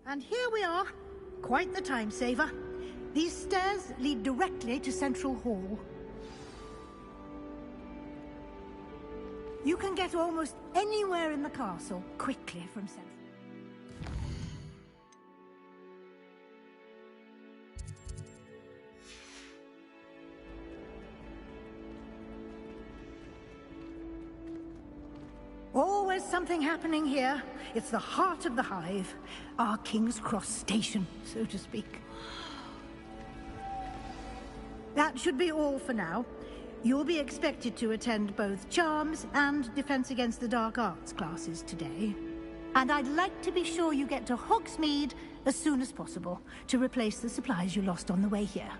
And here we are. Quite the time saver. These stairs lead directly to Central Hall. You can get almost anywhere in the castle quickly from Central. Always something happening here. It's the heart of the Hive. Our King's Cross station, so to speak. That should be all for now. You'll be expected to attend both Charms and Defense Against the Dark Arts classes today. And I'd like to be sure you get to Hogsmeade as soon as possible to replace the supplies you lost on the way here.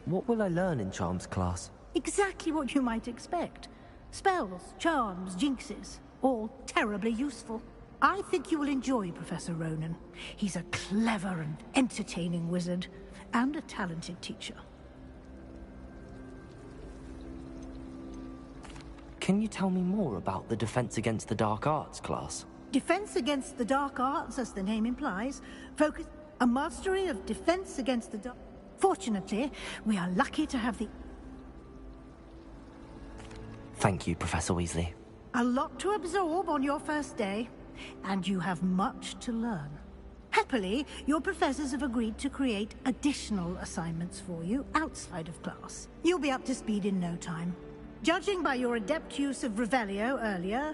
What will I learn in Charms class? Exactly what you might expect. Spells, charms, jinxes, all terribly useful. I think you will enjoy Professor Ronen. He's a clever and entertaining wizard, and a talented teacher. Can you tell me more about the Defense Against the Dark Arts class? Defense Against the Dark Arts, as the name implies, focus a mastery of defense against the dark. Fortunately, we are lucky to have the... Thank you, Professor Weasley. A lot to absorb on your first day, and you have much to learn. Happily, your professors have agreed to create additional assignments for you outside of class. You'll be up to speed in no time. Judging by your adept use of Revelio earlier,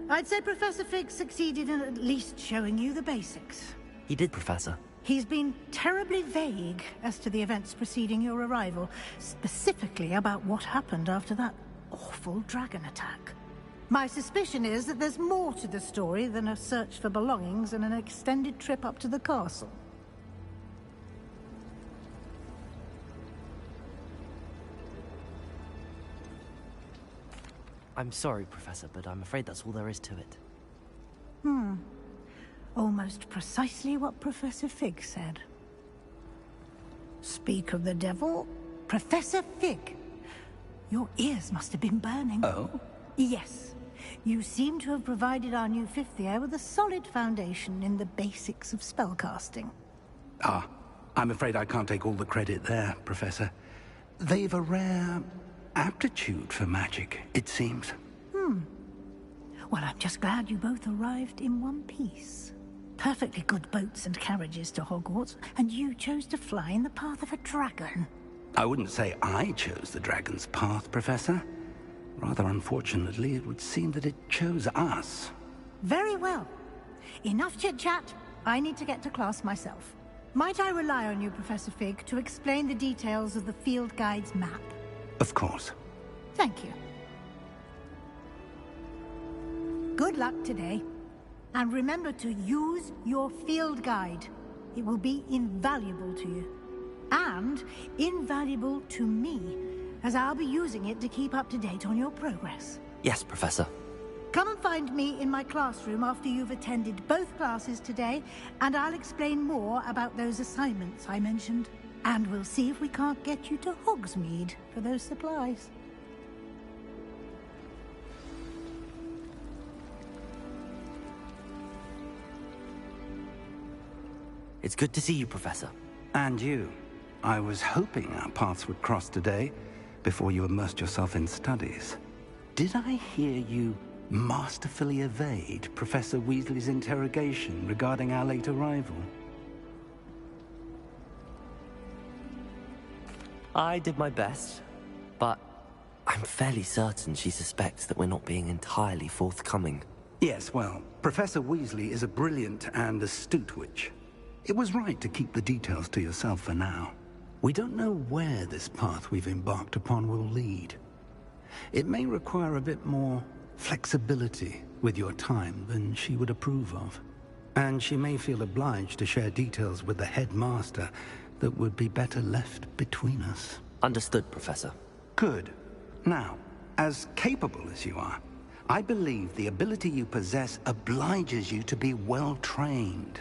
I'd say Professor Fig succeeded in at least showing you the basics. He did, Professor. He's been terribly vague as to the events preceding your arrival, specifically about what happened after that awful dragon attack. My suspicion is that there's more to the story than a search for belongings and an extended trip up to the castle. I'm sorry, Professor, but I'm afraid that's all there is to it. Almost precisely what Professor Fig said. Speak of the devil, Professor Fig. Your ears must have been burning. Oh? Yes. You seem to have provided our new fifth year with a solid foundation in the basics of spellcasting. Ah, I'm afraid I can't take all the credit there, Professor. They've a rare aptitude for magic, it seems. Well, I'm just glad you both arrived in one piece. Perfectly good boats and carriages to Hogwarts, and you chose to fly in the path of a dragon. I wouldn't say I chose the dragon's path, Professor. Rather unfortunately, it would seem that it chose us. Very well. Enough chit-chat. I need to get to class myself. Might I rely on you, Professor Fig, to explain the details of the field guide's map? Of course. Thank you. Good luck today. And remember to use your field guide. It will be invaluable to you. And invaluable to me, as I'll be using it to keep up to date on your progress. Yes, Professor. Come and find me in my classroom after you've attended both classes today, and I'll explain more about those assignments I mentioned. And we'll see if we can't get you to Hogsmeade for those supplies. It's good to see you, Professor. And you. I was hoping our paths would cross today, before you immersed yourself in studies. Did I hear you masterfully evade Professor Weasley's interrogation regarding our late arrival? I did my best, but I'm fairly certain she suspects that we're not being entirely forthcoming. Yes, well, Professor Weasley is a brilliant and astute witch. It was right to keep the details to yourself for now. We don't know where this path we've embarked upon will lead. It may require a bit more flexibility with your time than she would approve of. And she may feel obliged to share details with the headmaster that would be better left between us. Understood, Professor. Good. Now, as capable as you are, I believe the ability you possess obliges you to be well trained.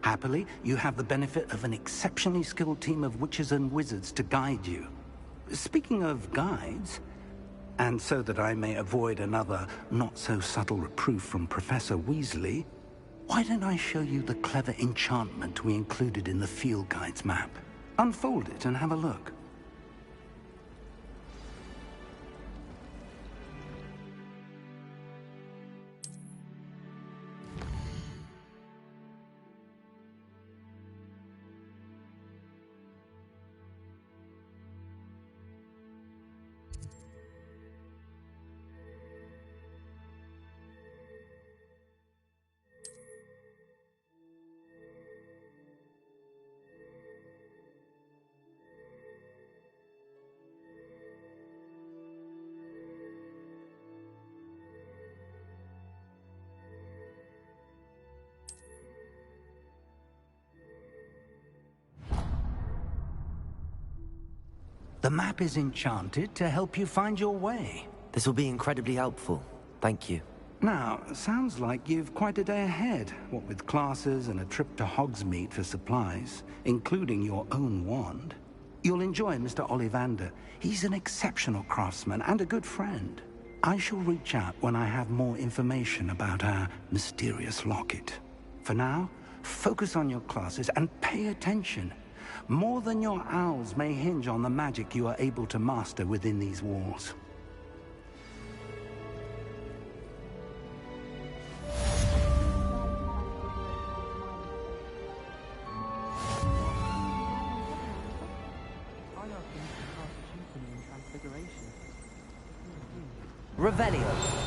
Happily, you have the benefit of an exceptionally skilled team of witches and wizards to guide you. Speaking of guides, And so that I may avoid another not-so-subtle reproof from Professor Weasley, why don't I show you the clever enchantment we included in the field guide's map? Unfold it and have a look. The map is enchanted to help you find your way. This will be incredibly helpful. Thank you. Now, sounds like you've quite a day ahead, what with classes and a trip to Hogsmeade for supplies, including your own wand. You'll enjoy Mr. Ollivander. He's an exceptional craftsman and a good friend. I shall reach out when I have more information about our mysterious locket. For now, focus on your classes and pay attention. More than your owls may hinge on the magic you are able to master within these walls. Revelio.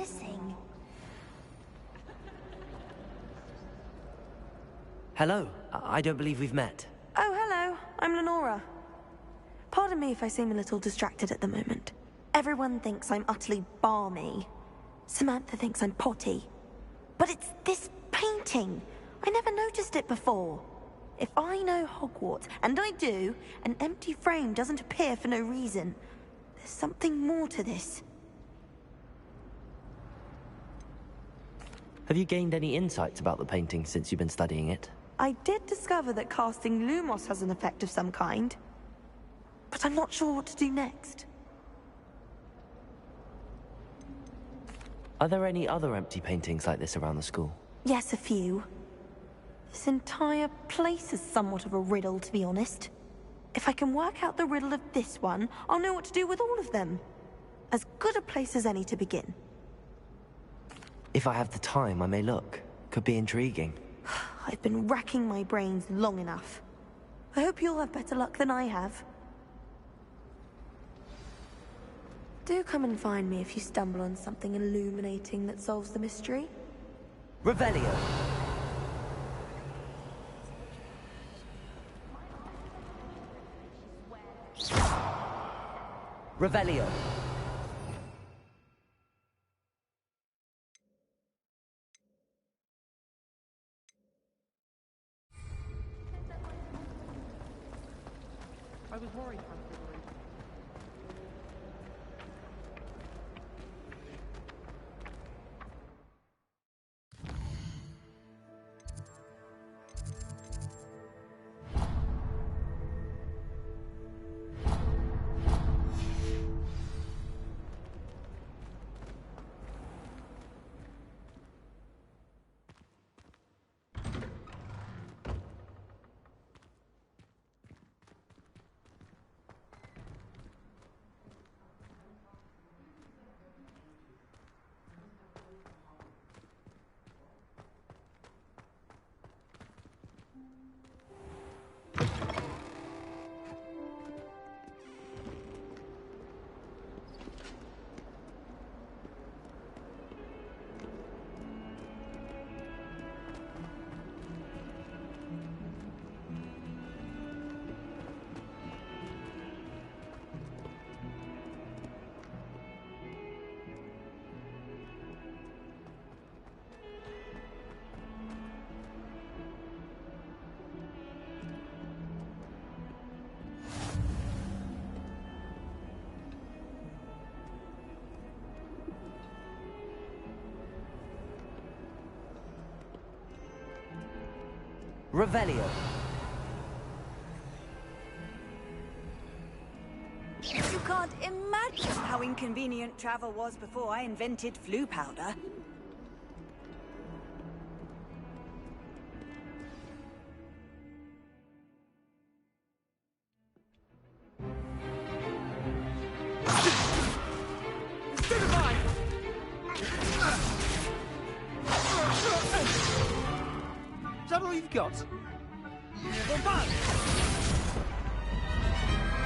missing. Hello. I don't believe we've met. Oh, hello. I'm Lenora. Pardon me if I seem a little distracted at the moment. Everyone thinks I'm utterly balmy. Samantha thinks I'm potty. But it's this painting. I never noticed it before. If I know Hogwarts, and I do, an empty frame doesn't appear for no reason. There's something more to this. Have you gained any insights about the painting since you've been studying it? I did discover that casting Lumos has an effect of some kind. But I'm not sure what to do next. Are there any other empty paintings like this around the school? Yes, a few. This entire place is somewhat of a riddle, to be honest. If I can work out the riddle of this one, I'll know what to do with all of them. As good a place as any to begin. If I have the time, I may look. Could be intriguing. I've been racking my brains long enough. I hope you'll have better luck than I have. Do come and find me if you stumble on something illuminating that solves the mystery. Revelio! Revelio! I was worried. Revelio. You can't imagine how inconvenient travel was before I invented flu powder. Is that all you've got?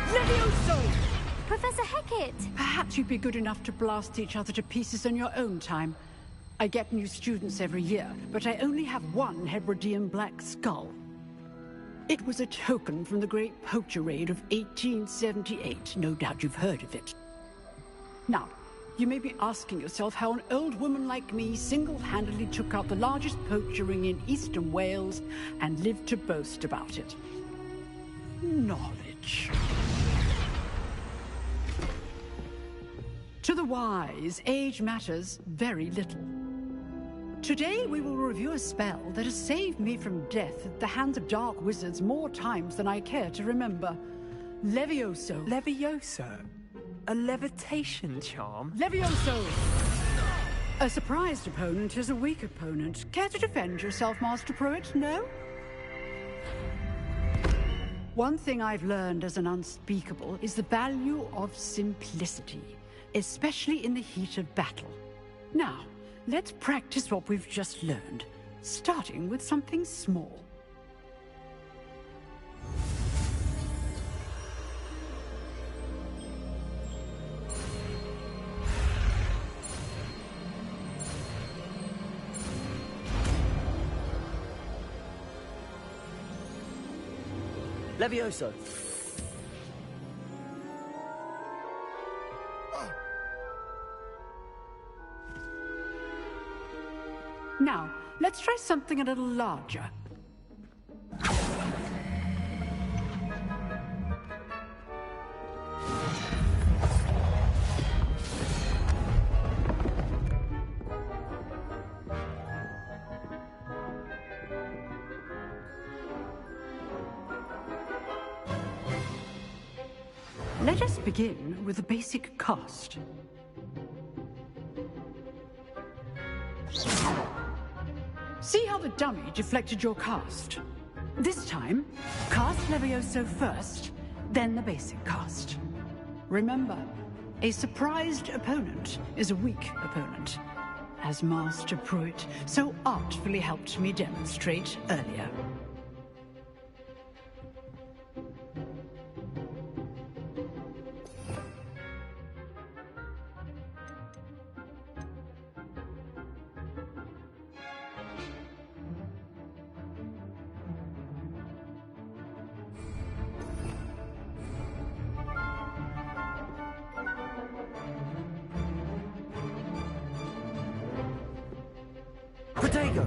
Levioso! Professor Hecat! Perhaps you'd be good enough to blast each other to pieces in your own time. I get new students every year, but I only have one Hebridean black skull. It was a token from the Great Poacher Raid of 1878. No doubt you've heard of it. Now, you may be asking yourself how an old woman like me single-handedly took out the largest poacher ring in eastern Wales and lived to boast about it. Knowledge. To the wise, age matters very little. Today we will review a spell that has saved me from death at the hands of dark wizards more times than I care to remember. Levioso. Levioso? A levitation charm? Levioso! A surprised opponent is a weak opponent. Care to defend yourself, Master Pruitt? No? One thing I've learned as an unspeakable is the value of simplicity, especially in the heat of battle. Now, let's practice what we've just learned, starting with something small. Levioso! Now, let's try something a little larger. Let us begin with the basic cast. See how the dummy deflected your cast? This time, cast Levioso first, then the basic cast. Remember, a surprised opponent is a weak opponent, as Master Pruitt so artfully helped me demonstrate earlier. Protego!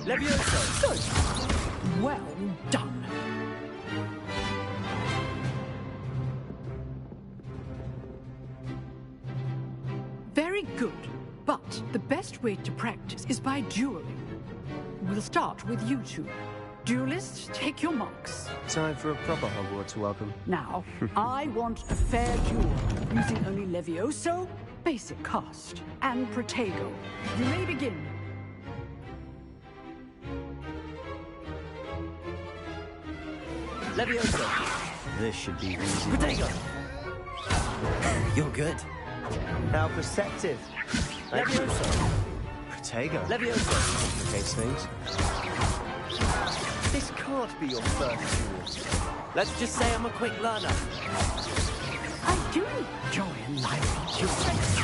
Levioso! Good. Well done. Very good, but the best way to practice is by dueling. We'll start with you two. Duelists, take your marks. Time for a proper Hogwarts welcome. Now, I want a fair duel, using only Levioso, basic cast, and Protego. You may begin. Levioso! This should be easy. Protego! You're good. How perceptive. Levioso! Protego. Levioso! Complicates things. This can't be your first duel. Let's just say I'm a quick learner. I do enjoy a lively duel.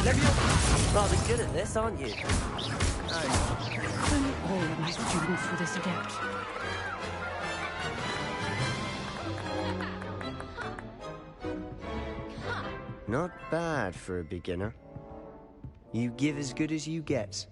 Levioso! Rather good at this, aren't you? Only all of my students were this adept. Not bad for a beginner. You give as good as you get.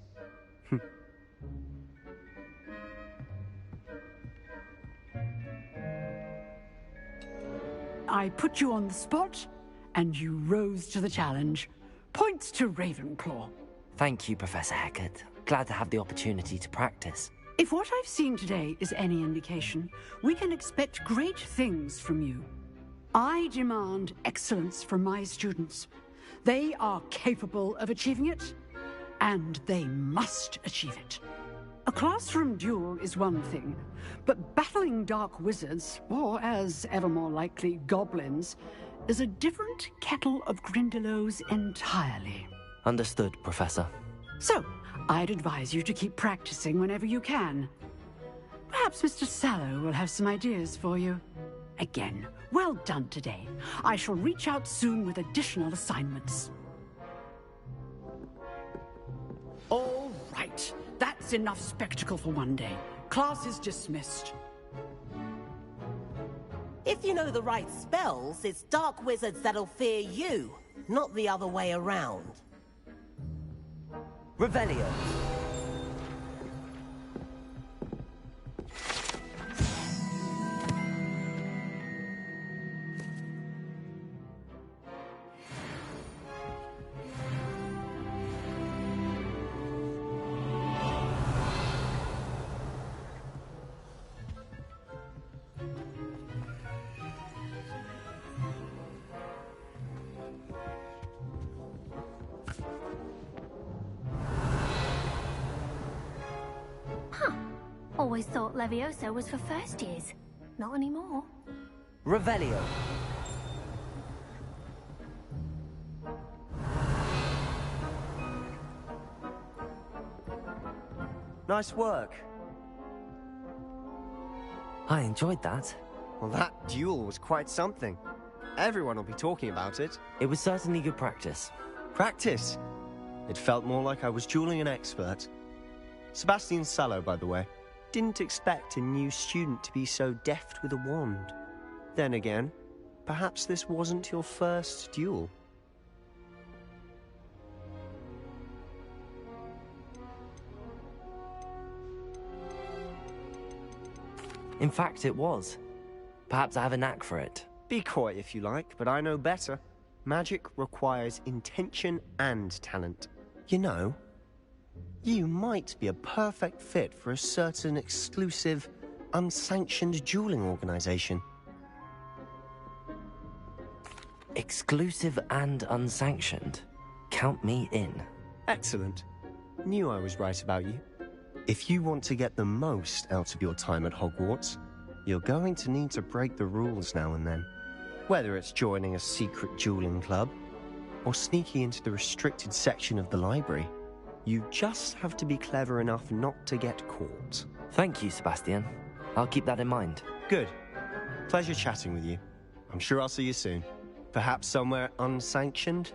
I put you on the spot, and you rose to the challenge. Points to Ravenclaw. Thank you, Professor Hecat. Glad to have the opportunity to practice. If what I've seen today is any indication, we can expect great things from you. I demand excellence from my students. They are capable of achieving it, and they must achieve it. A classroom duel is one thing, but battling dark wizards, or as ever more likely, goblins, is a different kettle of Grindylows entirely. Understood, Professor. So, I'd advise you to keep practicing whenever you can. Perhaps Mr. Sallow will have some ideas for you. Again, well done today. I shall reach out soon with additional assignments. All right. That's enough spectacle for one day. Class is dismissed. If you know the right spells, it's dark wizards that'll fear you, not the other way around. Revelio. Always thought Levioso was for first years. Not anymore. Revelio. Nice work. I enjoyed that. Well, that duel was quite something. Everyone will be talking about it. It was certainly good practice. Practice? It felt more like I was dueling an expert. Sebastian Sallow, by the way. Didn't expect a new student to be so deft with a wand. Then again, perhaps this wasn't your first duel. In fact, it was. Perhaps I have a knack for it. Be coy if you like, but I know better. Magic requires intention and talent. You know, you might be a perfect fit for a certain exclusive, unsanctioned dueling organization. Exclusive and unsanctioned? Count me in. Excellent. Knew I was right about you. If you want to get the most out of your time at Hogwarts, you're going to need to break the rules now and then. Whether it's joining a secret dueling club, or sneaking into the restricted section of the library, you just have to be clever enough not to get caught. Thank you, Sebastian. I'll keep that in mind. Good. Pleasure chatting with you. I'm sure I'll see you soon. Perhaps somewhere unsanctioned?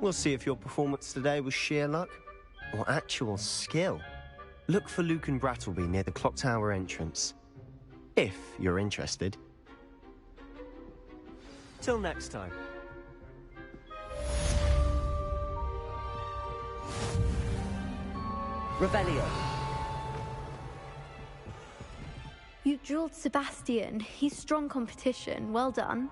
We'll see if your performance today was sheer luck, or actual skill. Look for Lucan Brattleby near the Clock Tower entrance. If you're interested. Till next time. Revelio. You dueled Sebastian. He's strong competition. Well done.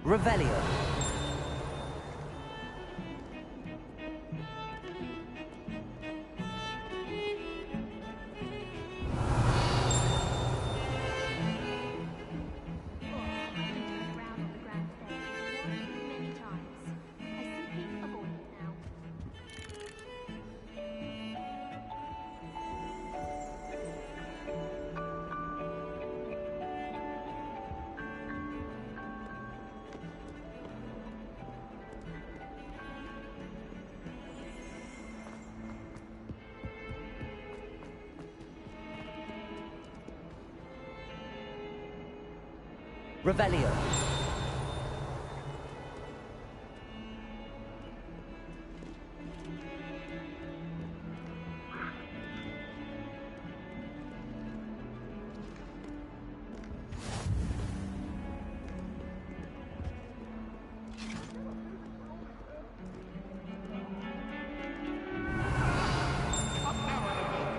Revelio. Revelio.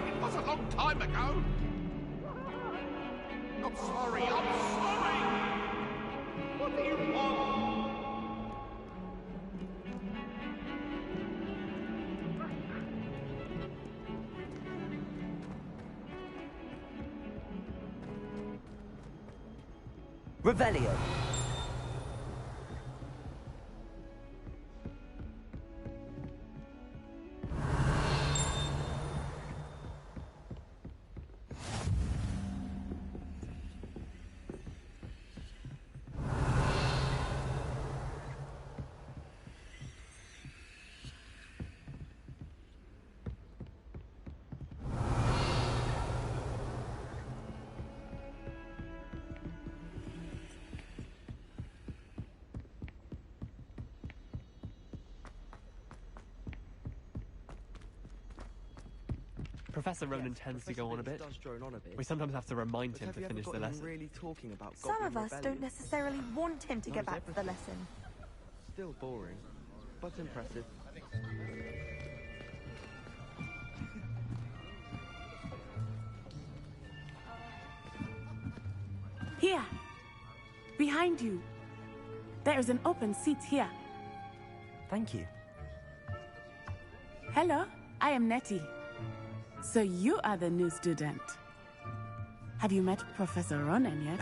It was a long time ago. I'm sorry, I'm sorry. What do you want? Revelio. Professor Ronan tends to go on a bit. We sometimes have to remind him to finish the lesson. Really talking about Some of us don't necessarily want him to get back to the lesson. Still boring, but impressive. Here. Behind you. There is an open seat here. Thank you. Hello, I am Nettie. So you are the new student. Have you met Professor Ronen yet?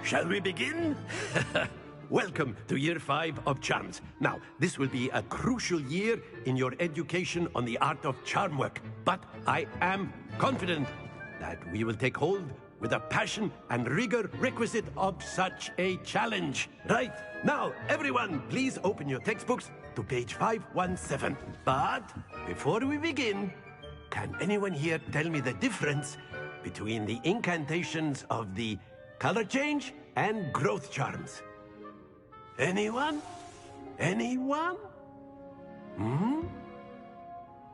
Shall we begin? Welcome to Year 5 of Charms. Now, this will be a crucial year in your education on the art of charm work, but I am confident that we will take hold with the passion and rigor requisite of such a challenge. Right, now, everyone, please open your textbooks to page 517. But before we begin, can anyone here tell me the difference between the incantations of the color change and growth charms? Anyone? Anyone?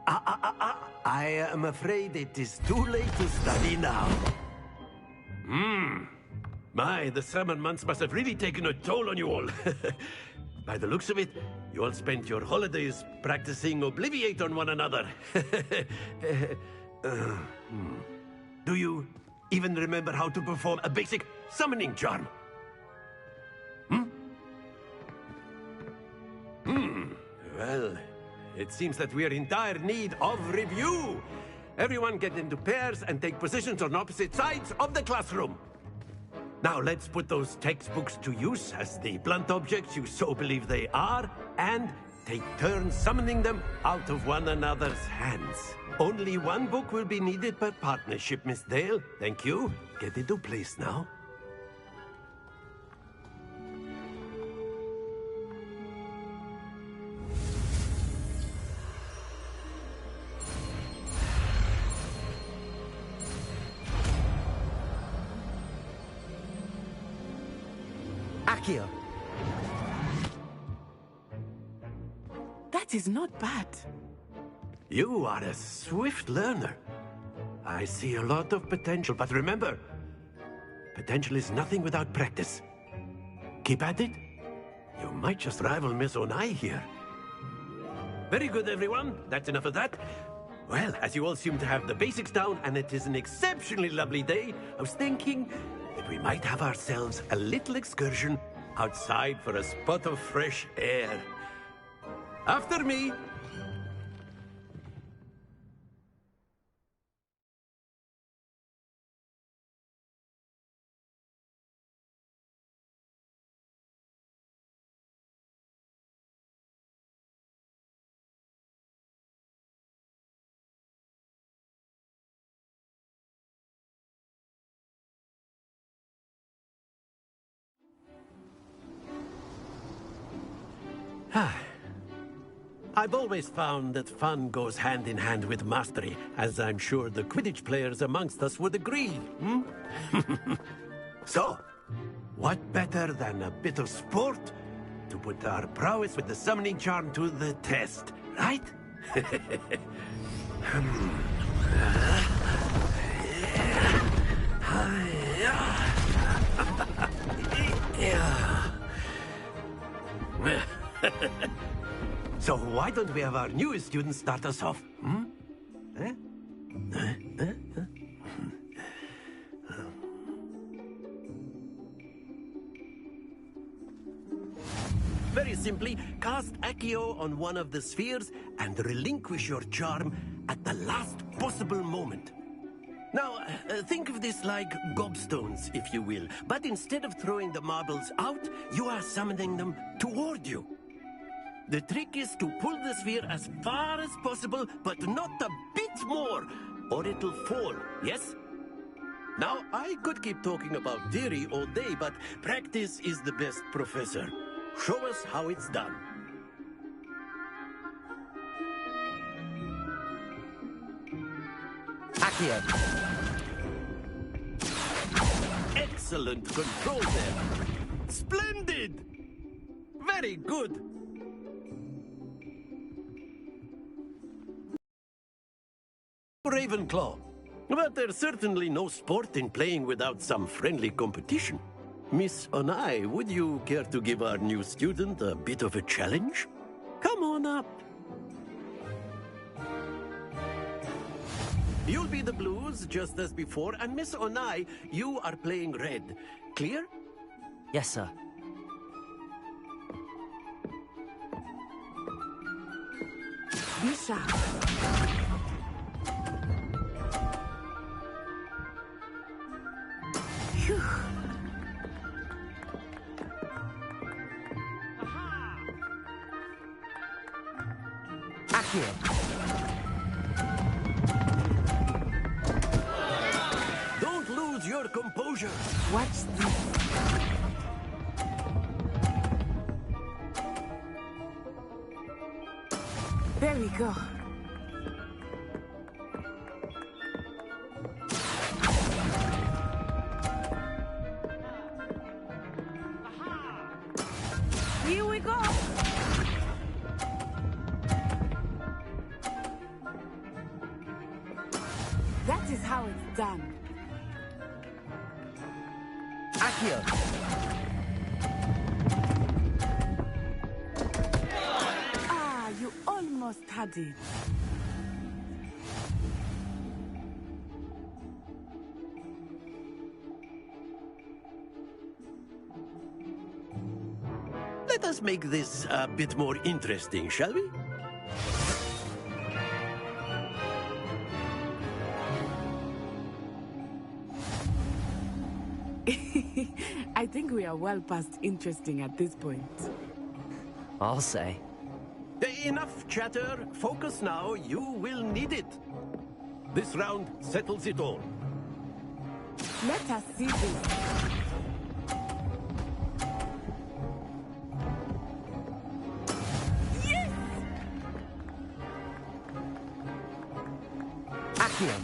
I am afraid it is too late to study now. My, the summer months must have really taken a toll on you all. By the looks of it, you all spent your holidays practicing Obliviate on one another. Do you even remember how to perform a basic summoning charm? Well, it seems that we are in dire need of review. Everyone get into pairs and take positions on opposite sides of the classroom. Now let's put those textbooks to use as the blunt objects you so believe they are, and take turns summoning them out of one another's hands. Only one book will be needed per partnership, Miss Dale. Thank you. Get into place now. Accio. That is not bad. You are a swift learner. I see a lot of potential, but remember, potential is nothing without practice. Keep at it. You might just rival Miss Onai here. Very good, everyone. That's enough of that. Well, as you all seem to have the basics down, and it is an exceptionally lovely day, I was thinking that we might have ourselves a little excursion outside for a spot of fresh air. After me. I've always found that fun goes hand in hand with mastery, as I'm sure the Quidditch players amongst us would agree. So, what better than a bit of sport to put our prowess with the summoning charm to the test, right? So why don't we have our newest student start us off? Very simply, cast Accio on one of the spheres and relinquish your charm at the last possible moment. Now, think of this like gobstones, if you will. But instead of throwing the marbles out, you are summoning them toward you. The trick is to pull the sphere as far as possible, but not a bit more, or it'll fall, yes? Now, I could keep talking about theory all day, but practice is the best professor. Show us how it's done. Accio. Excellent control there. Splendid! Very good. Ravenclaw. But there's certainly no sport in playing without some friendly competition. Miss Onai, would you care to give our new student a bit of a challenge? Come on up. You'll be the blues, just as before, and Miss Onai, you are playing red. Clear? Yes, sir. Be sharp. Phew. Accio. Don't lose your composure. Watch this. There we go. Here we go. That is how it's done. Accio. Ah, you almost had it. Let us make this a bit more interesting, shall we? I think we are well past interesting at this point. I'll say. Enough chatter. Focus now. You will need it. This round settles it all. Let us see this. Yes! Accio.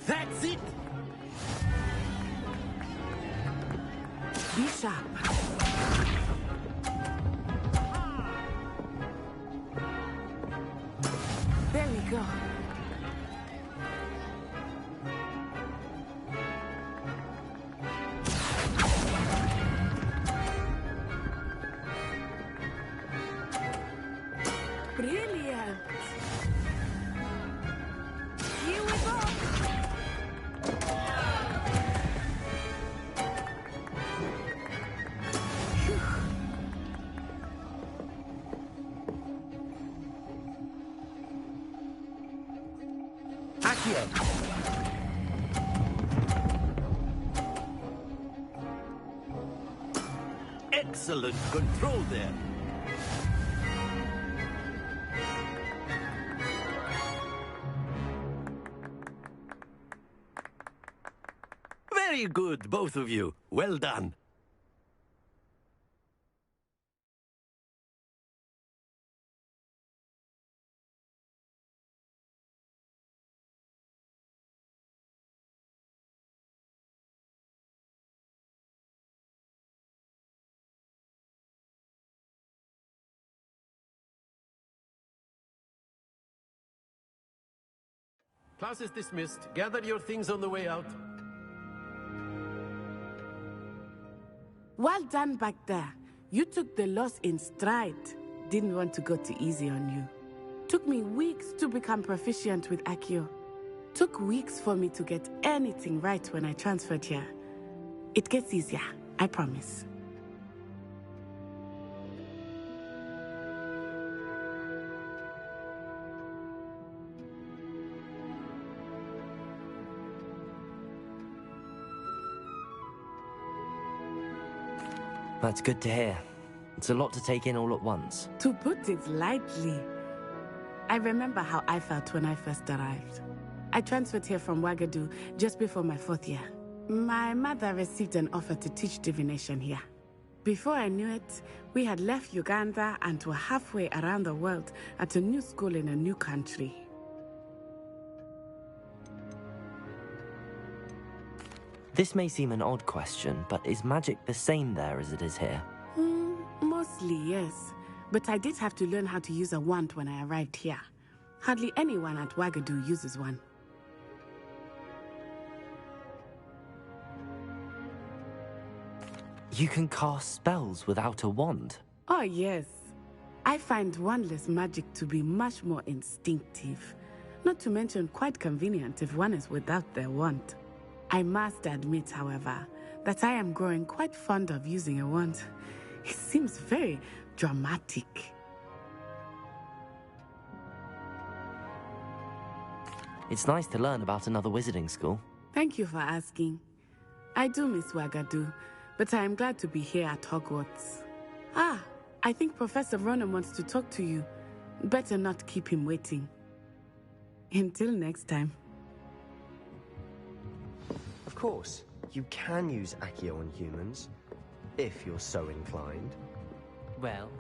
That's it. Be sharp. There we go. Brilliant. Here we go. Accio. Excellent control there. Very good, both of you. Well done. Class is dismissed. Gather your things on the way out. Well done back there. You took the loss in stride. Didn't want to go too easy on you. Took me weeks to become proficient with Accio. Took weeks for me to get anything right when I transferred here. It gets easier, I promise. That's good to hear. It's a lot to take in all at once. To put it lightly, I remember how I felt when I first arrived. I transferred here from Wagadu just before my 4th year. My mother received an offer to teach divination here. Before I knew it, we had left Uganda and were halfway around the world at a new school in a new country. This may seem an odd question, but is magic the same there as it is here? Mostly, yes. But I did have to learn how to use a wand when I arrived here. Hardly anyone at Wagadu uses one. You can cast spells without a wand? Oh, yes. I find wandless magic to be much more instinctive. Not to mention quite convenient if one is without their wand. I must admit, however, that I am growing quite fond of using a wand. It seems very dramatic. It's nice to learn about another wizarding school. Thank you for asking. I do miss Wagadu, but I am glad to be here at Hogwarts. Ah, I think Professor Ronen wants to talk to you. Better not keep him waiting. Until next time. Of course, you can use Accio on humans, if you're so inclined. Well,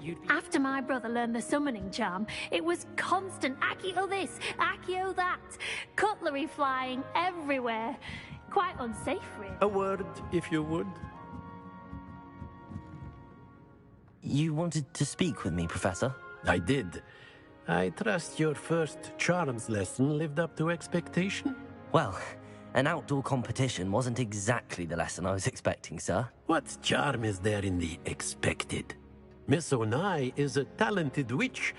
you'd be... After my brother learned the summoning charm, it was constant Accio this, Accio that, cutlery flying everywhere. Quite unsafe, really. A word, if you would. You wanted to speak with me, Professor? I did. I trust your first charms lesson lived up to expectation? Well, an outdoor competition wasn't exactly the lesson I was expecting, sir. What charm is there in the expected? Miss Onai is a talented witch.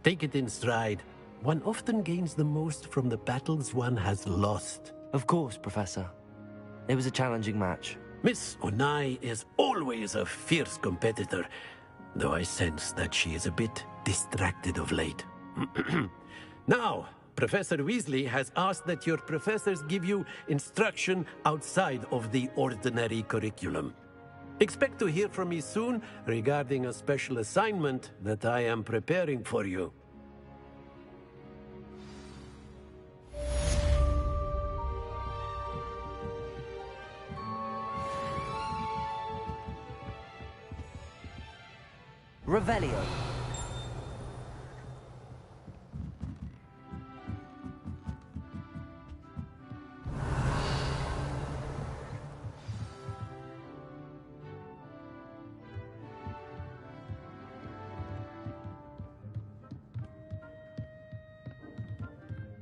Take it in stride. One often gains the most from the battles one has lost. Of course, Professor. It was a challenging match. Miss Onai is always a fierce competitor, though I sense that she is a bit distracted of late. Now, Professor Weasley has asked that your professors give you instruction outside of the ordinary curriculum. Expect to hear from me soon regarding a special assignment that I am preparing for you. Revelio.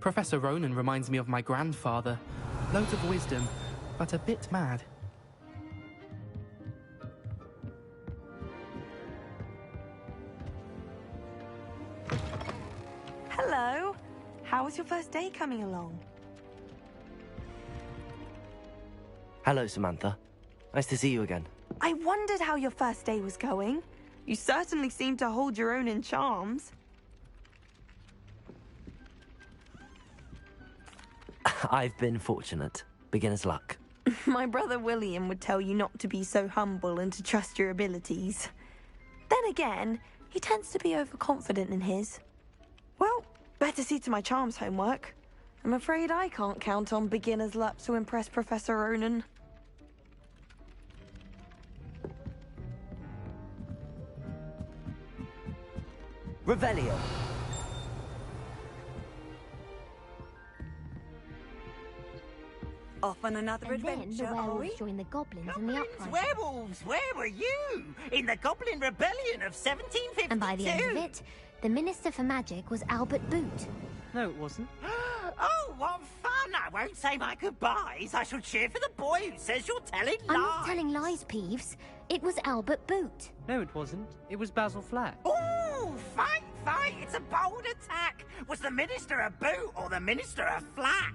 Professor Ronen reminds me of my grandfather. Loads of wisdom, but a bit mad. Hello. How was your first day coming along? Hello, Samantha. Nice to see you again. I wondered how your first day was going. You certainly seem to hold your own in charms. I've been fortunate. Beginner's luck. My brother William would tell you not to be so humble and to trust your abilities. Then again, he tends to be overconfident in his. Well, better see to my charms homework. I'm afraid I can't count on beginner's luck to impress Professor Ronen. Revelio. Off on another adventure, Then the are we? werewolves joined the goblins in the uprising. Werewolves, where were you? In the Goblin Rebellion of 1752? And by the end of it, the Minister for Magic was Albert Boot. No, it wasn't. Oh, what fun! I won't say my goodbyes. I shall cheer for the boy who says you're telling lies. I'm not telling lies, Peeves. It was Albert Boot. No, it wasn't. It was Basil Flack. Ooh, fight, fight! It's a bold attack. Was the Minister a boot or the Minister a flack?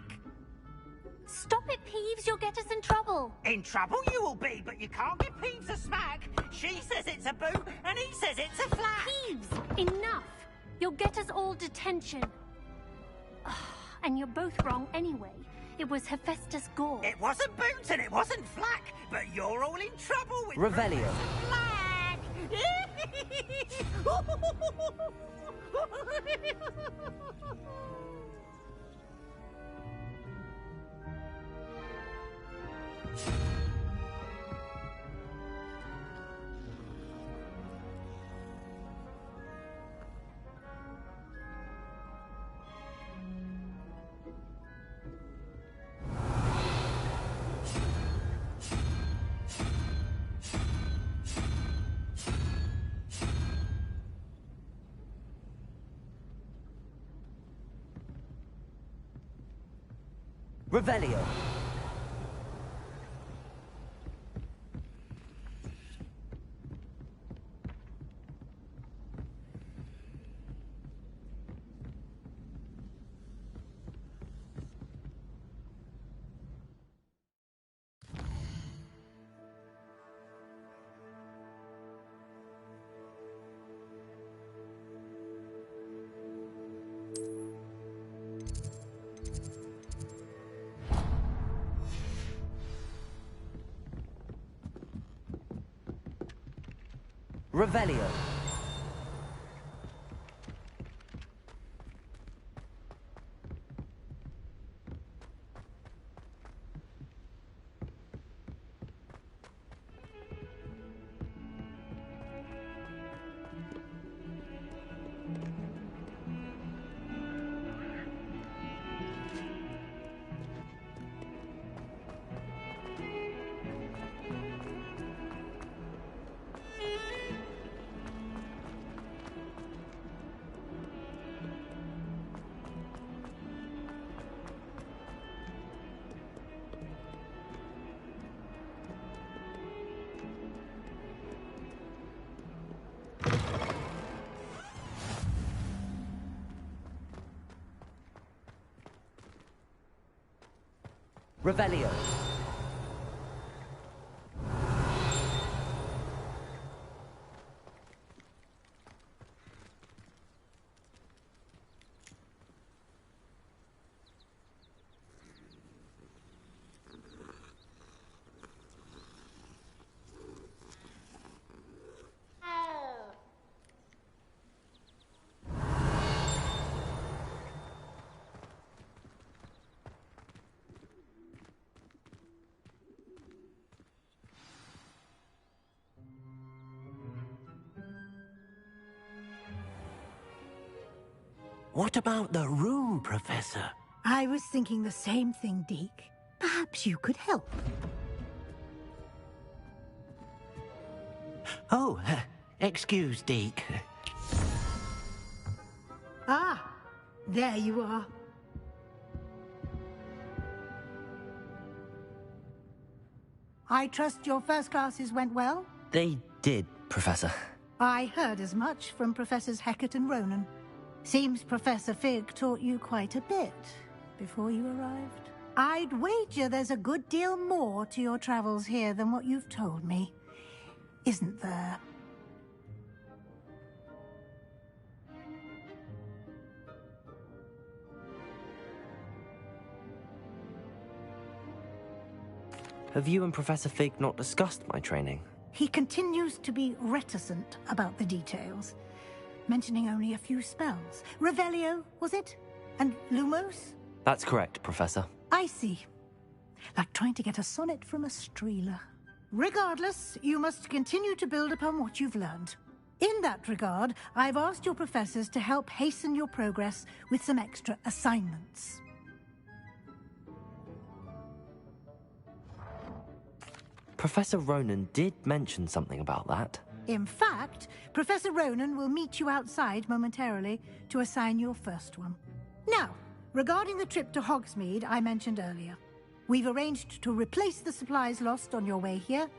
Stop it, Peeves. You'll get us in trouble. In trouble you will be, but you can't give Peeves a smack. She says it's a boot, and he says it's a flack. Peeves, enough. You'll get us all detention. And you're both wrong anyway. It was Hephaestus Gore. It wasn't boot and it wasn't flack, but you're all in trouble with Revelio. Flack. Revelio. Revelio. Revelio. What about the room, Professor? I was thinking the same thing, Deke. Perhaps you could help. Oh, excuse, Deke. Ah, there you are. I trust your first classes went well? They did, Professor. I heard as much from Professors Hecat and Ronan. Seems Professor Fig taught you quite a bit before you arrived. I'd wager there's a good deal more to your travels here than what you've told me. Isn't there? Have you and Professor Fig not discussed my training? He continues to be reticent about the details, mentioning only a few spells. Revelio, was it? And Lumos? That's correct, Professor. I see. Like trying to get a sonnet from a streeler. Regardless, you must continue to build upon what you've learned. In that regard, I've asked your professors to help hasten your progress with some extra assignments. Professor Ronan did mention something about that. In fact, Professor Ronan will meet you outside momentarily to assign your first one. Now, regarding the trip to Hogsmeade I mentioned earlier, we've arranged to replace the supplies lost on your way here,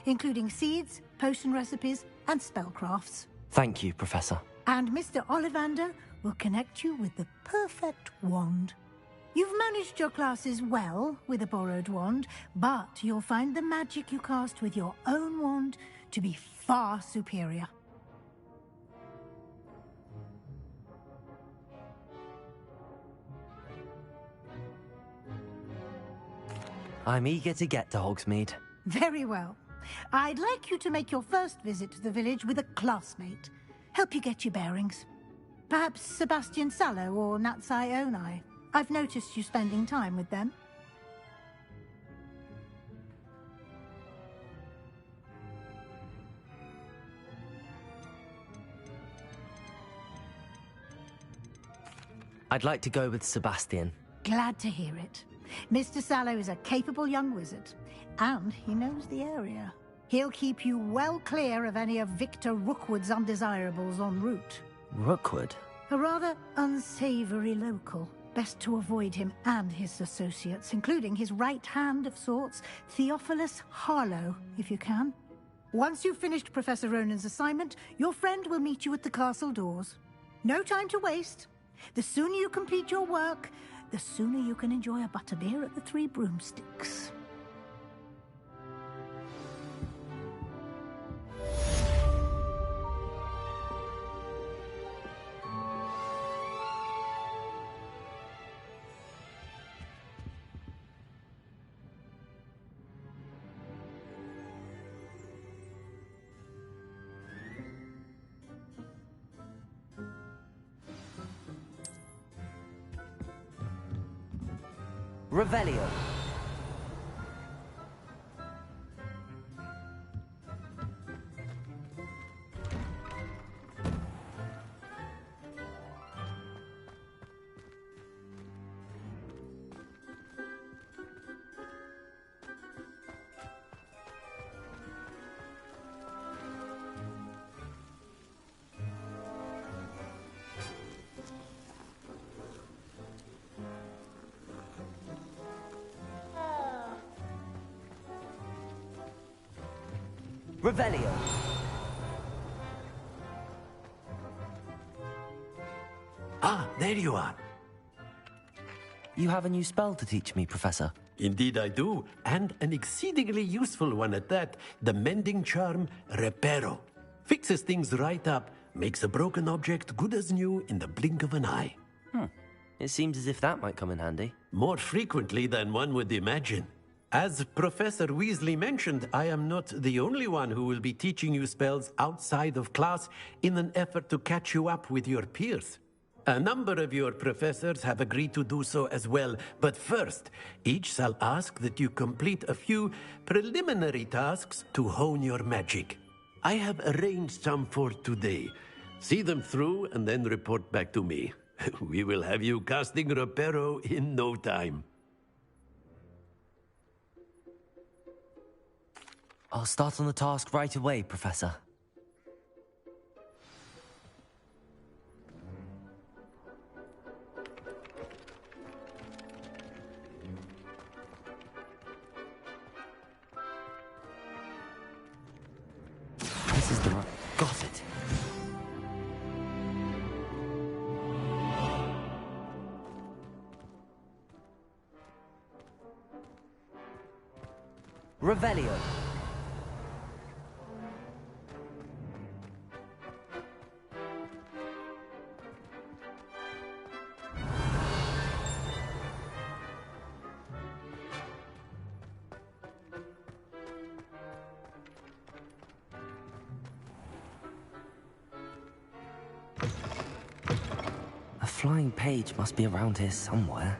including seeds, potion recipes, and spellcrafts. Thank you, Professor. And Mr. Ollivander will connect you with the perfect wand. You've managed your classes well with a borrowed wand, but you'll find the magic you cast with your own wand to be far superior. I'm eager to get to Hogsmeade. Very well. I'd like you to make your first visit to the village with a classmate. Help you get your bearings. Perhaps Sebastian Sallow or Natsai Onai. I've noticed you spending time with them. I'd like to go with Sebastian. Glad to hear it. Mr. Sallow is a capable young wizard, and he knows the area. He'll keep you well clear of any of Victor Rookwood's undesirables en route. Rookwood? A rather unsavory local. Best to avoid him and his associates, including his right hand of sorts, Theophilus Harlow, if you can. Once you've finished Professor Ronan's assignment, your friend will meet you at the castle doors. No time to waste. The sooner you complete your work, the sooner you can enjoy a butterbeer at the Three Broomsticks. Revelio. Revelio. Ah, there you are. You have a new spell to teach me, Professor. Indeed I do, and an exceedingly useful one at that. The mending charm, Reparo. Fixes things right up, makes a broken object good as new in the blink of an eye. It seems as if that might come in handy. More frequently than one would imagine. As Professor Weasley mentioned, I am not the only one who will be teaching you spells outside of class in an effort to catch you up with your peers. A number of your professors have agreed to do so as well, but first, each shall ask that you complete a few preliminary tasks to hone your magic. I have arranged some for today. See them through and then report back to me. We will have you casting Reparo in no time. I'll start on the task right away, Professor. This is the right... Got it. Revelio. A flying page must be around here somewhere.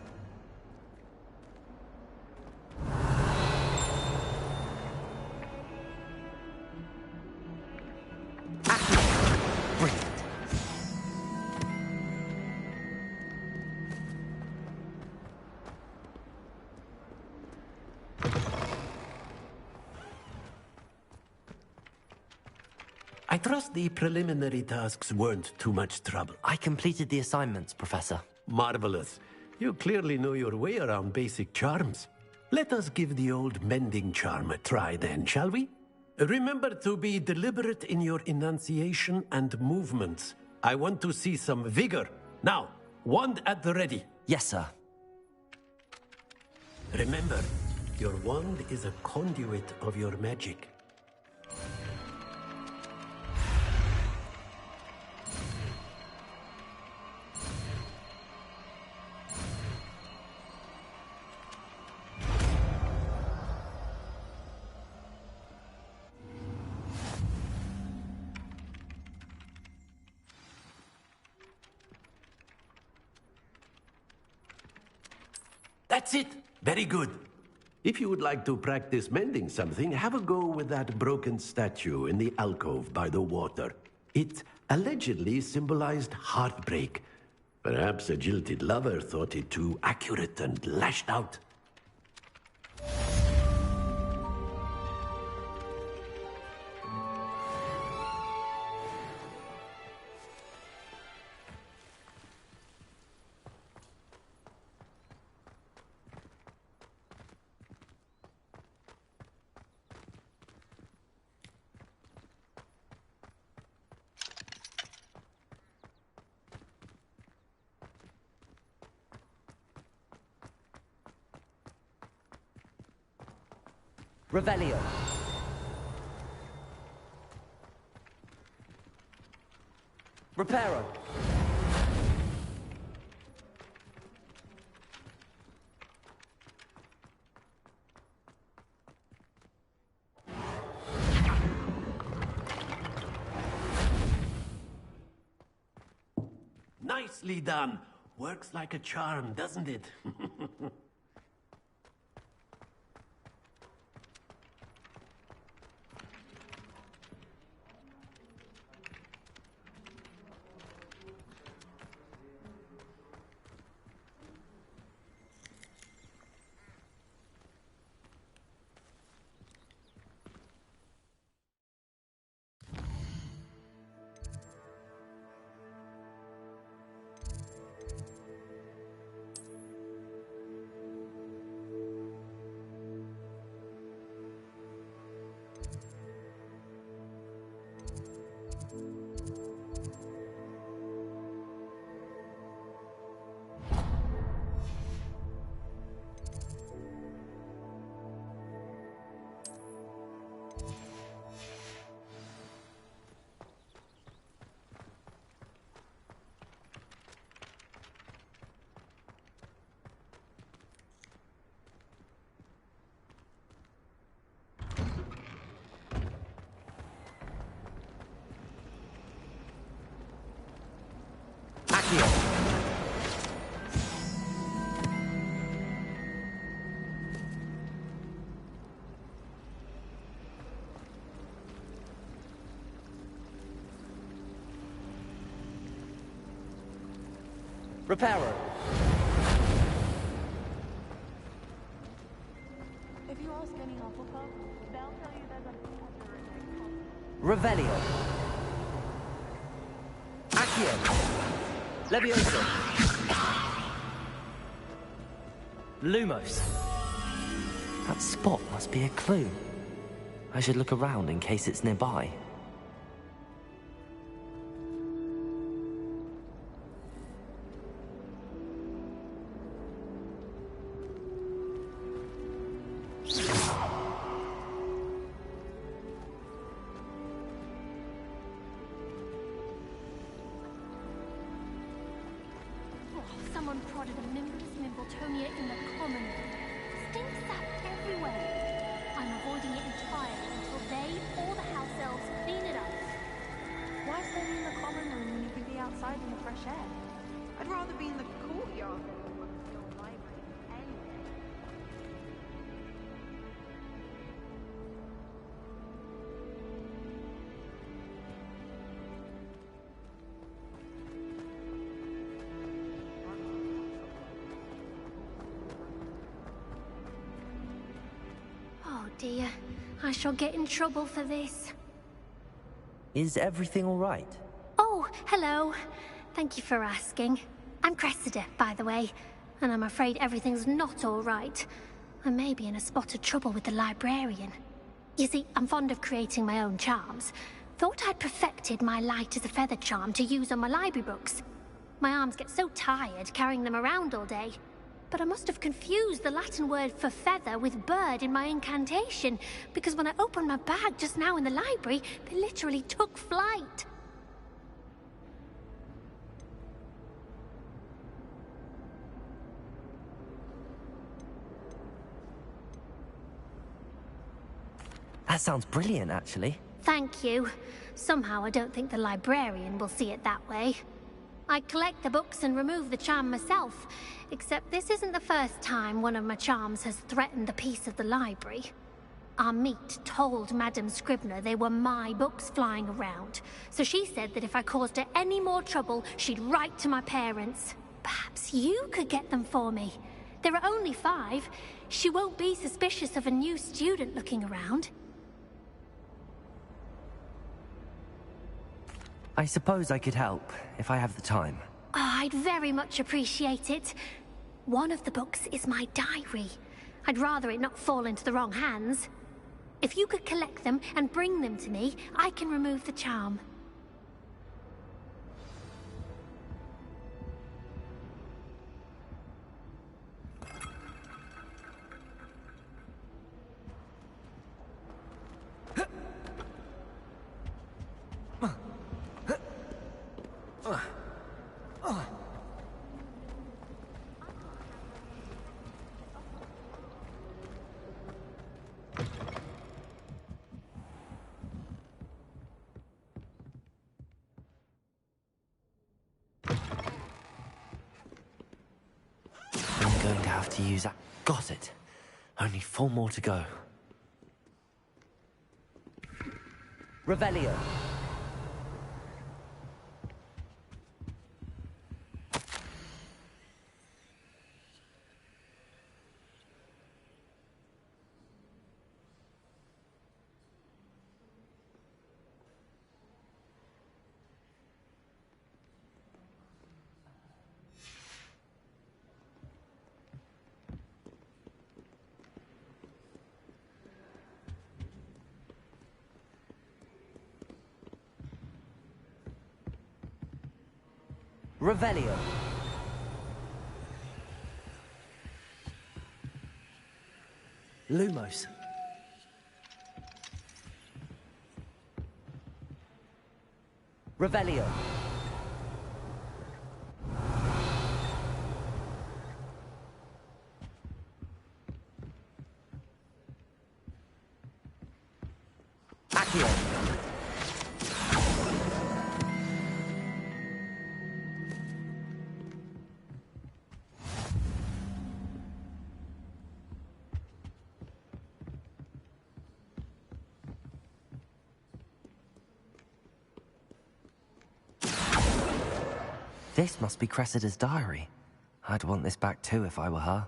I trust the preliminary tasks weren't too much trouble. I completed the assignments, Professor. Marvelous. You clearly know your way around basic charms. Let us give the old mending charm a try then, shall we? Remember to be deliberate in your enunciation and movements. I want to see some vigor. Now, wand at the ready. Yes, sir. Remember, your wand is a conduit of your magic. That's it! Very good. If you would like to practice mending something, have a go with that broken statue in the alcove by the water. It allegedly symbolized heartbreak. Perhaps a jilted lover thought it too accurate and lashed out. Revelio. Reparo. Nicely done. Works like a charm, doesn't it? Reparo. If you ask any Hufflepuff, they'll tell you there's a professor in their common. Revelio. Accio. Levioso. Lumos. That spot must be a clue. I should look around in case it's nearby. Someone prodded a Mimbulus Mimbletonia in the common. Stink sap everywhere. I'm avoiding it entirely until they or the house elves clean it up. Why stay in the common room when you can be outside in the fresh air? I'd rather be in the courtyard than in your library anyway. Oh dear, I shall get in trouble for this. Is everything all right? Oh, hello. Thank you for asking. I'm Cressida, by the way, and I'm afraid everything's not all right. I may be in a spot of trouble with the librarian. You see, I'm fond of creating my own charms. Thought I'd perfected my light as a feather charm to use on my library books. My arms get so tired carrying them around all day. But I must have confused the Latin word for feather with bird in my incantation, because when I opened my bag just now in the library, they literally took flight. That sounds brilliant, actually. Thank you. Somehow I don't think the librarian will see it that way. I collect the books and remove the charm myself, except this isn't the first time one of my charms has threatened the peace of the library. Our meet told Madame Scribner they were my books flying around, so she said that if I caused her any more trouble, she'd write to my parents. Perhaps you could get them for me. There are only 5. She won't be suspicious of a new student looking around. I suppose I could help, if I have the time. Oh, I'd very much appreciate it. One of the books is my diary. I'd rather it not fall into the wrong hands. If you could collect them and bring them to me, I can remove the charm. I'm going to have to use that. Got it. Only 4 more to go. Revelio. Revelio. Lumos. Revelio. Accio. This must be Cressida's diary. I'd want this back too if I were her.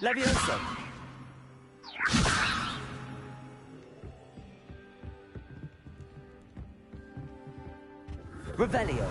Leviosa! Revelio!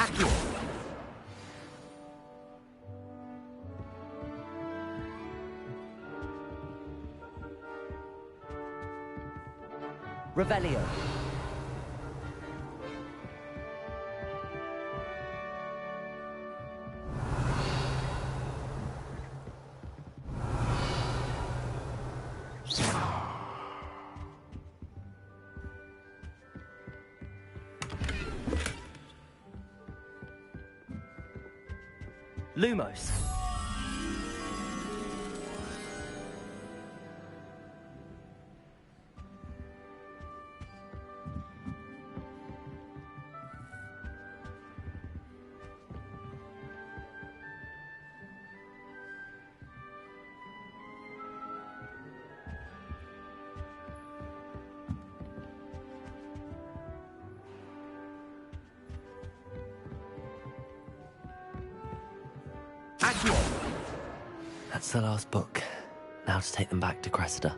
Accio! Revelio! Lumos. That's the last book. Now to take them back to Cressida.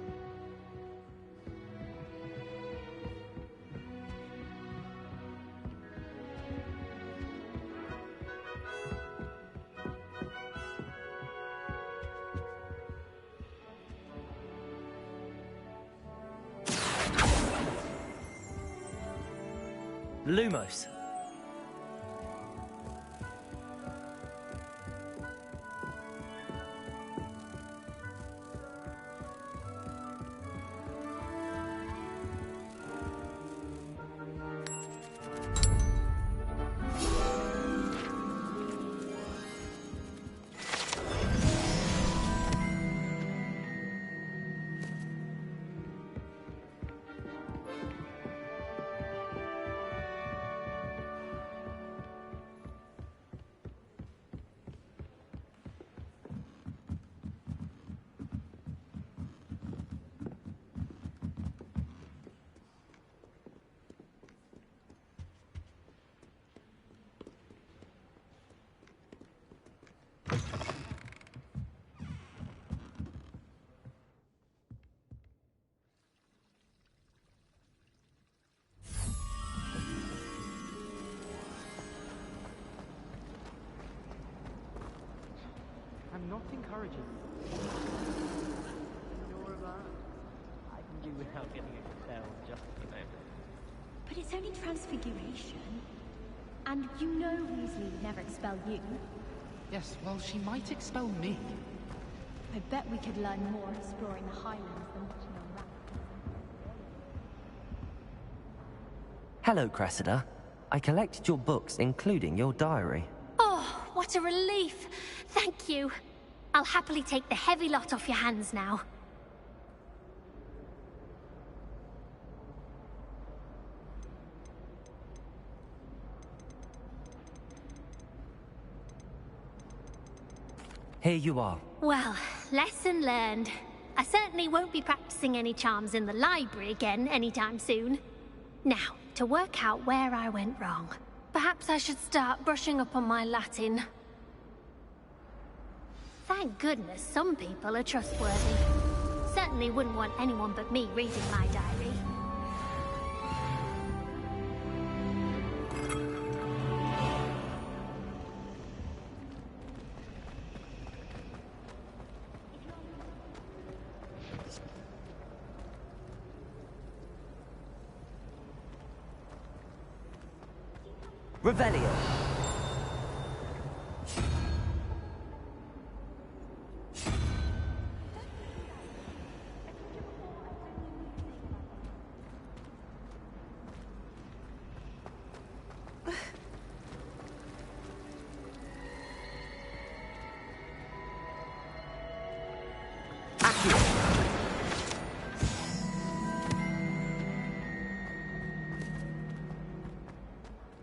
Lumos. I'm not encouraging. Nor am I can do without getting expelled just at the moment. But it's only transfiguration. And you know Weasley would never expel you. Yes, well, she might expel me. I bet we could learn more exploring the Highlands than watching on that. Hello, Cressida. I collected your books, including your diary. Oh, what a relief. Thank you. I'll happily take the heavy lot off your hands now. Here you are. Well, lesson learned. I certainly won't be practicing any charms in the library again anytime soon. Now, to work out where I went wrong. Perhaps I should start brushing up on my Latin. Thank goodness some people are trustworthy. Certainly wouldn't want anyone but me reading my diary. Revelio.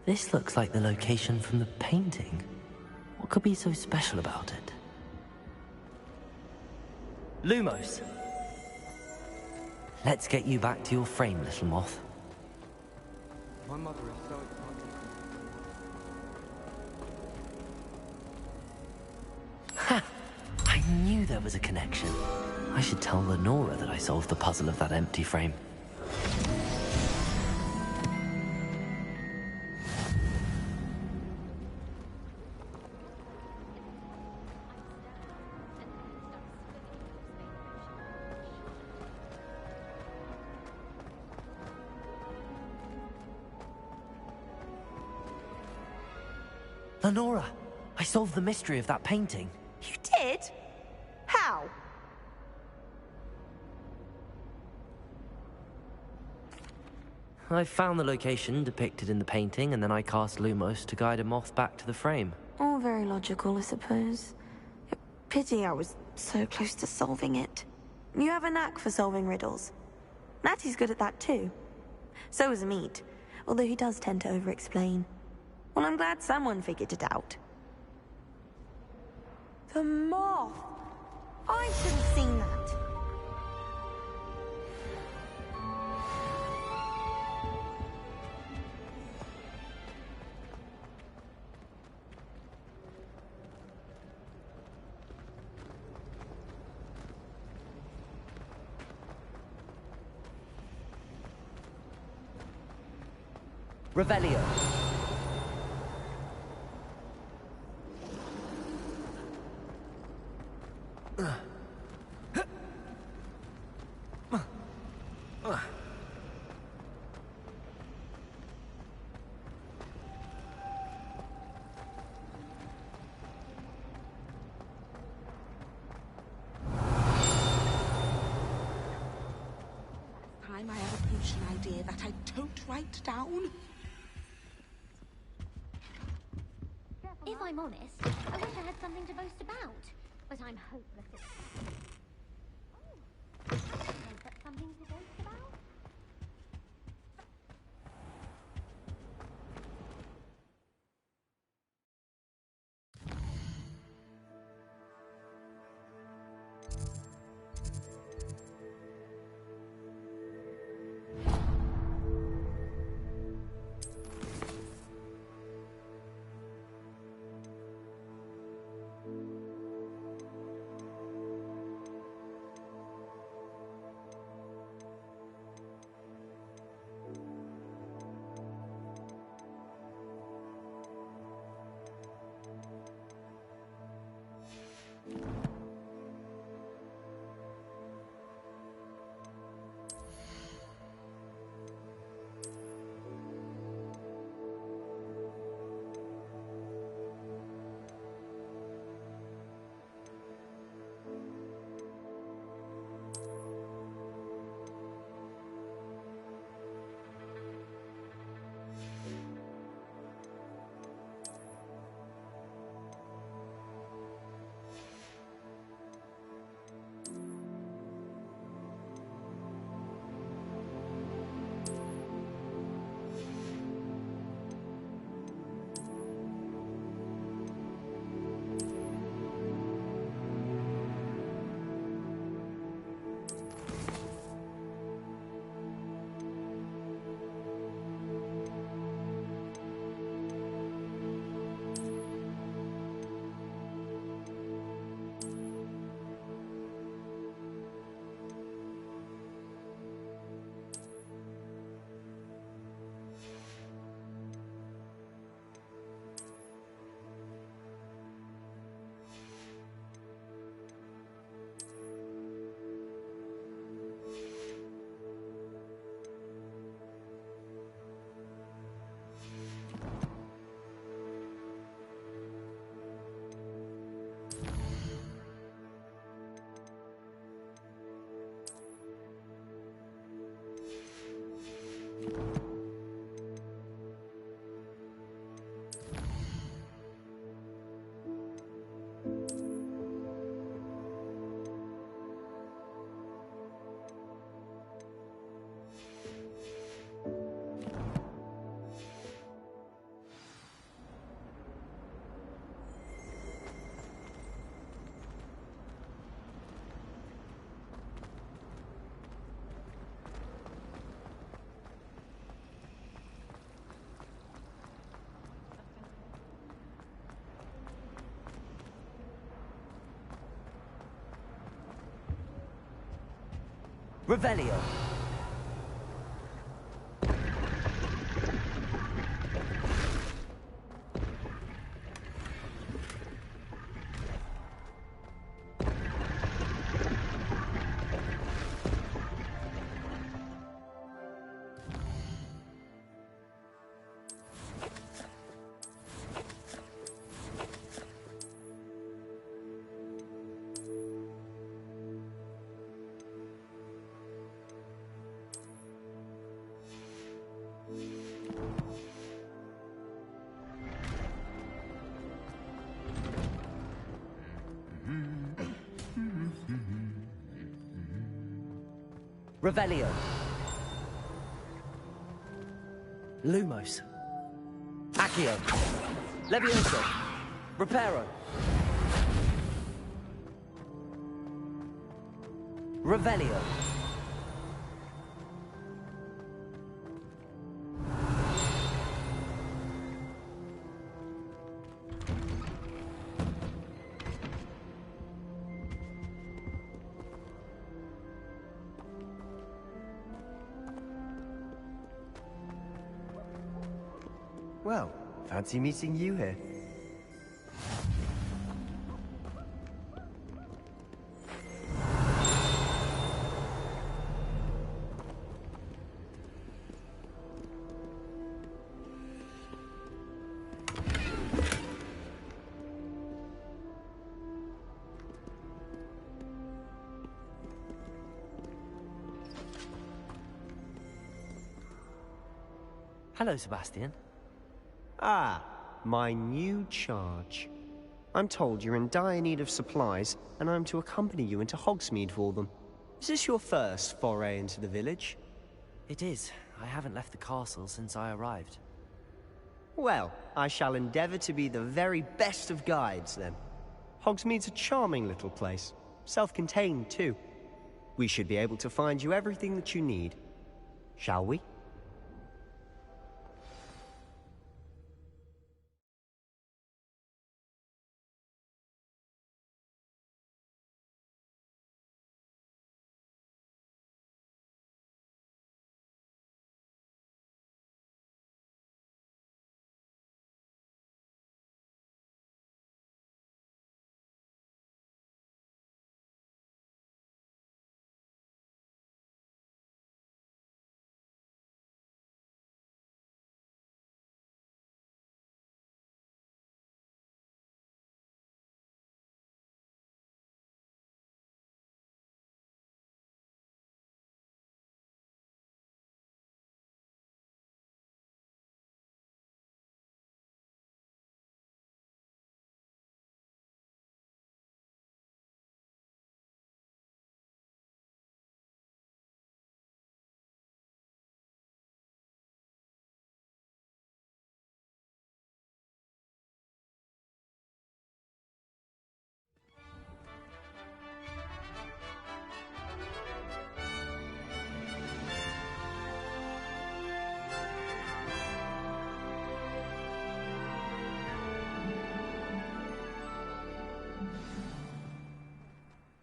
This looks like the location from the painting. What could be so special about it? Lumos! Let's get you back to your frame, little moth. My mother is so excited. Ha! I knew there was a connection. I should tell Lenora that I solved the puzzle of that empty frame. Lenora, I solved the mystery of that painting. You did? How? I found the location depicted in the painting, and then I cast Lumos to guide a moth back to the frame. All very logical, I suppose. Pity I was so close to solving it. You have a knack for solving riddles. Natty's good at that too. So is Meat, although he does tend to over-explain. Well, I'm glad someone figured it out. The moth! I should have seen that. Revelio. Time I have a potion idea that I don't write down. If I'm honest, I wish I had something to boast about. But I'm hopeless at... Oh, is that something to boast about? Revelio. Revelio. Lumos. Accio. Levioso. Reparo. Revelio. Well, fancy meeting you here. Hello, Sebastian. Ah, my new charge. I'm told you're in dire need of supplies, and I'm to accompany you into Hogsmeade for them. Is this your first foray into the village? It is. I haven't left the castle since I arrived. Well, I shall endeavor to be the very best of guides, then. Hogsmeade's a charming little place. Self-contained, too. We should be able to find you everything that you need. Shall we?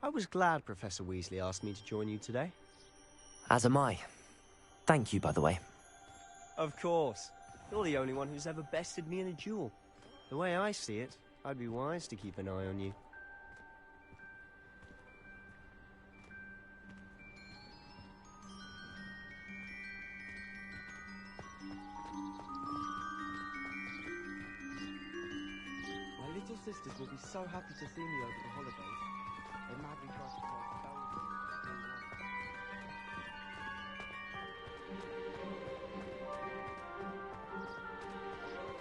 I was glad Professor Weasley asked me to join you today. As am I. Thank you, by the way. Of course. You're the only one who's ever bested me in a duel. The way I see it, I'd be wise to keep an eye on you. My little sisters will be so happy to see me over the holidays. They madly try to cast spells on me.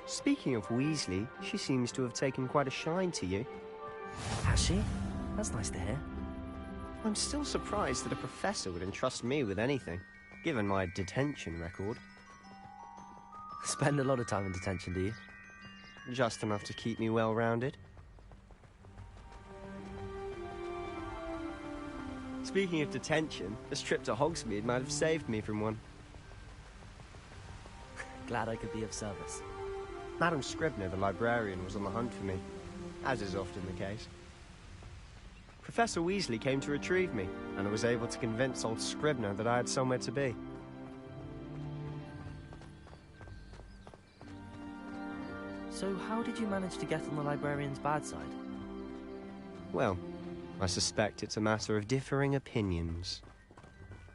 Speaking of Weasley, she seems to have taken quite a shine to you. Has she? That's nice to hear. I'm still surprised that a professor would entrust me with anything, given my detention record. Spend a lot of time in detention, do you? Just enough to keep me well-rounded. Speaking of detention, this trip to Hogsmeade might have saved me from one. Glad I could be of service. Madam Scribner, the librarian, was on the hunt for me, as is often the case. Professor Weasley came to retrieve me, and I was able to convince old Scribner that I had somewhere to be. So how did you manage to get on the librarian's bad side? Well, I suspect it's a matter of differing opinions.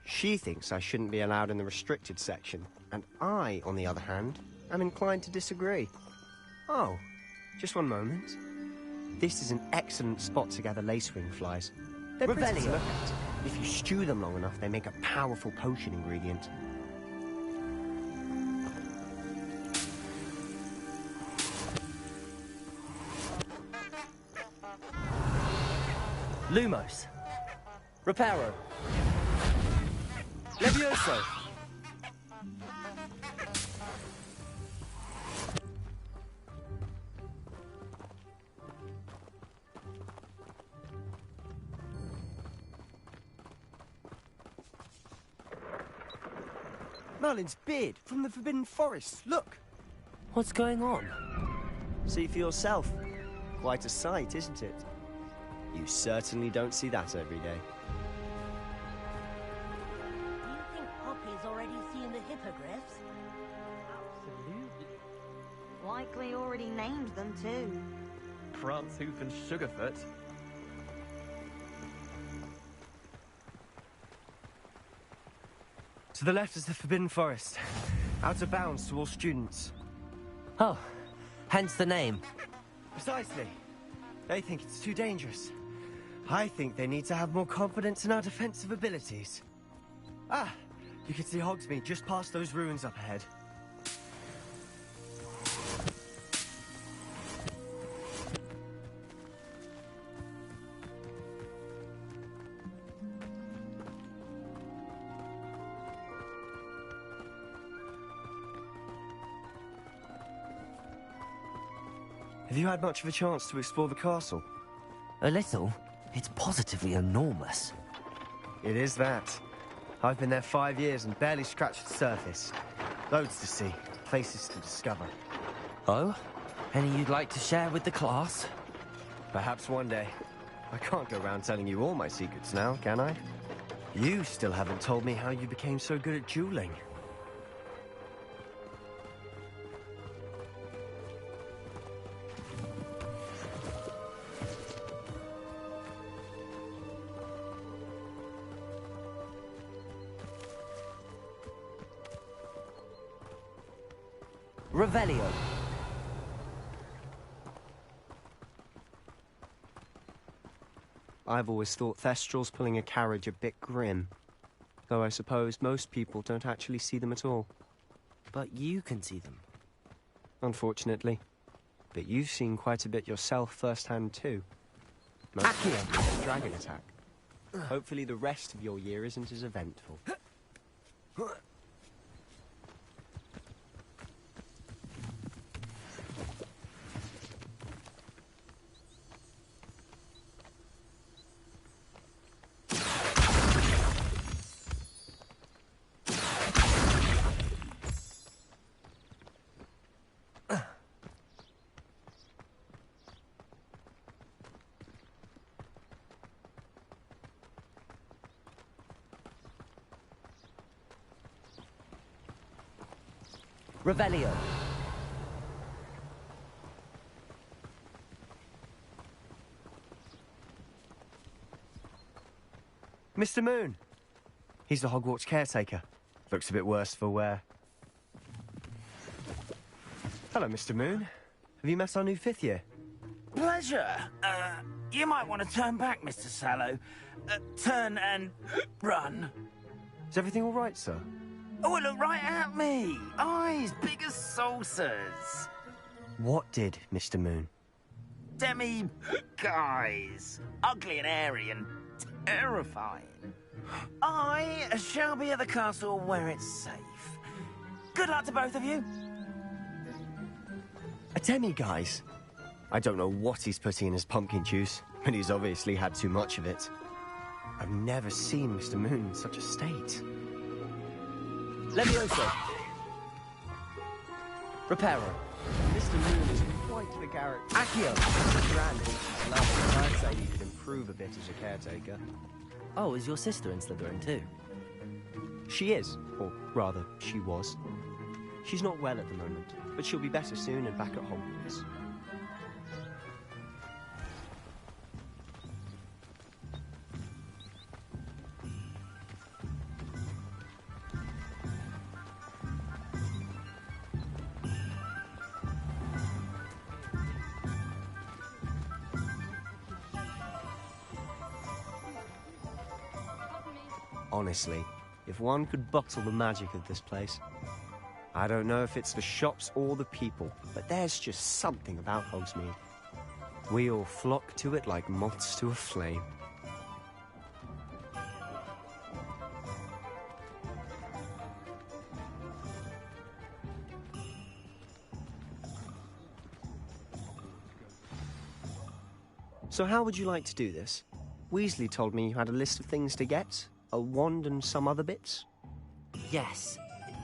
She thinks I shouldn't be allowed in the restricted section, and I, on the other hand, am inclined to disagree. Oh, just one moment. This is an excellent spot to gather lacewing flies. They're pretty to look at. If you stew them long enough, they make a powerful potion ingredient. Lumos. Reparo. Levioso. Merlin's beard from the Forbidden Forest. Look. What's going on? See for yourself. Quite a sight, isn't it? You certainly don't see that every day. Do you think Poppy's already seen the hippogriffs? Absolutely. Likely already named them too. Prancehoof and Sugarfoot. To the left is the Forbidden Forest. Out of bounds to all students. Oh, hence the name. Precisely. They think it's too dangerous. I think they need to have more confidence in our defensive abilities. Ah, you can see Hogsmeade just past those ruins up ahead. Have you had much of a chance to explore the castle? A little. It's positively enormous. It is that. I've been there 5 years and barely scratched the surface. Loads to see, places to discover. Oh? Any you'd like to share with the class? Perhaps one day. I can't go around telling you all my secrets now, can I? You still haven't told me how you became so good at dueling. Revelio. I've always thought Thestrals pulling a carriage a bit grim. Though I suppose most people don't actually see them at all. But you can see them. Unfortunately. But you've seen quite a bit yourself firsthand too. Accio! Dragon attack. Hopefully the rest of your year isn't as eventful. Revelio. Mr. Moon. He's the Hogwarts caretaker. Looks a bit worse for wear. Hello, Mr. Moon. Have you met our new 5th year? Pleasure. You might want to turn back, Mr. Sallow. Turn and run. Is everything all right, sir? Oh, look right at me. Eyes big as saucers. What did, Mr. Moon? Demi guys. Ugly and airy and terrifying. I shall be at the castle where it's safe. Good luck to both of you. A demi-guise? I don't know what he's putting in his pumpkin juice, but he's obviously had too much of it. I've never seen Mr. Moon in such a state. Levioso. Reparo. Mr. Moon is quite the character. Accio. Grand, I'd say he could improve. improve a bit as a caretaker. Oh, is your sister in Slytherin too? She is, or rather, she was. She's not well at the moment, but she'll be better soon and back at Hogwarts. Honestly, if one could bottle the magic of this place. I don't know if it's the shops or the people, but there's just something about Hogsmeade. We all flock to it like moths to a flame. So how would you like to do this? Weasley told me you had a list of things to get. A wand and some other bits? Yes.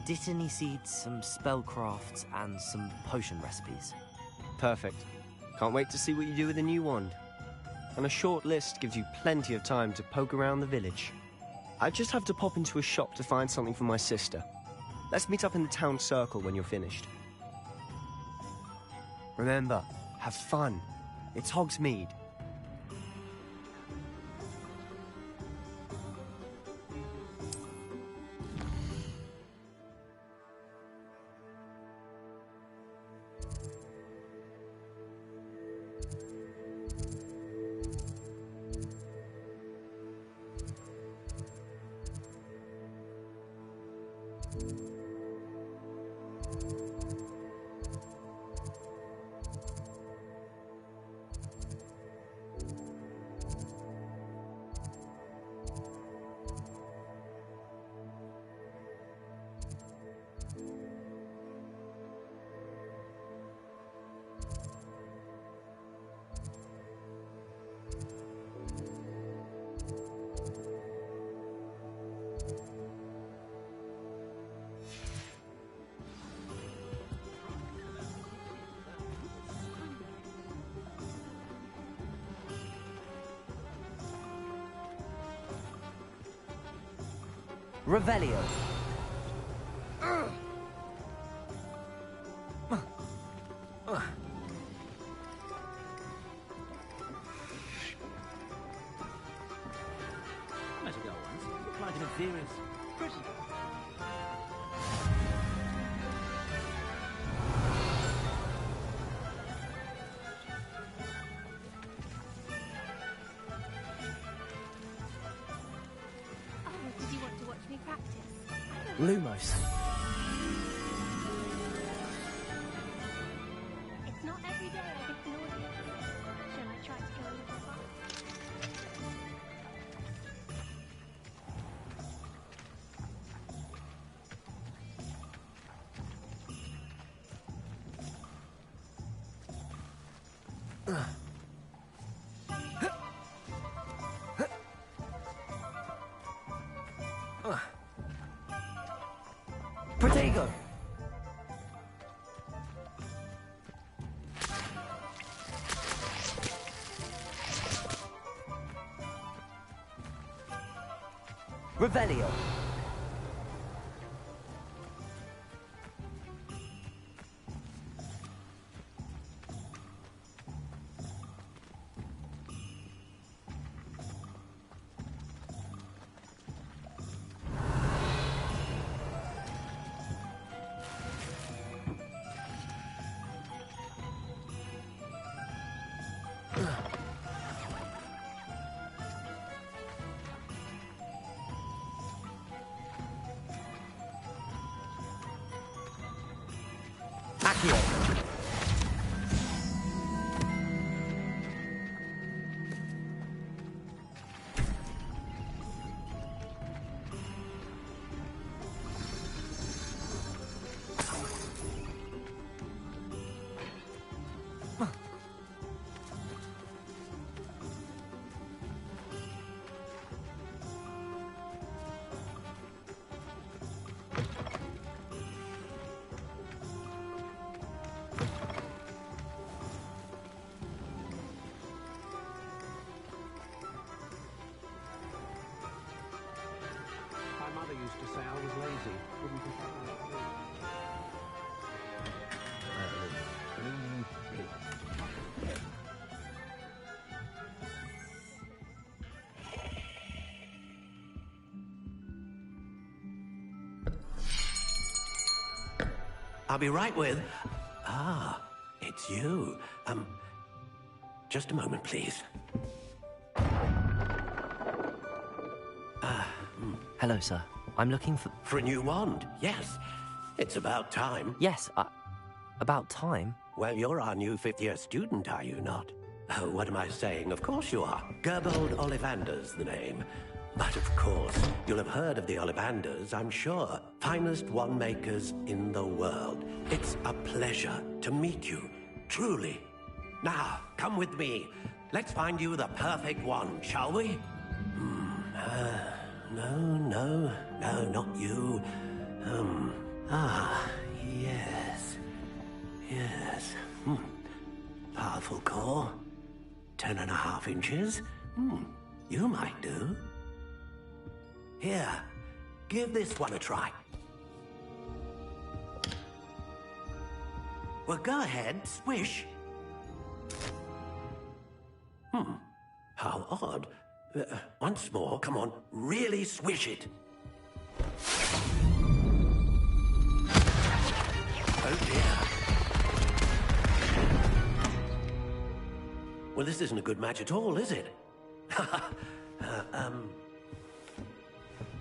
Dittany seeds, some spellcrafts, and some potion recipes. Perfect. Can't wait to see what you do with the new wand. And a short list gives you plenty of time to poke around the village. I just have to pop into a shop to find something for my sister. Let's meet up in the town circle when you're finished. Remember, have fun. It's Hogsmeade. Revelio. Magic owls look like an inferior's pretty. Did you want to watch me practice? Lumos. It's not every day I get an audience. Shall I try to go a little far? Protego! Revelio. Accio. I'll be right with... Ah, it's you. Just a moment, please. Hello, sir. I'm looking for... For a new wand, yes. It's about time. Yes, about time? Well, you're our new fifth-year student, are you not? Oh, what am I saying? Of course you are. Gerbold Ollivander's the name. But of course, you'll have heard of the Ollivanders, I'm sure. Finest wand makers in the world. It's a pleasure to meet you, truly. Now, come with me. Let's find you the perfect wand, shall we? No, not you. Yes. Powerful core. 10.5 inches. You might do. Here, give this one a try. Well, go ahead, swish. How odd. Once more, come on, really swish it. Oh dear. Well, this isn't a good match at all, is it?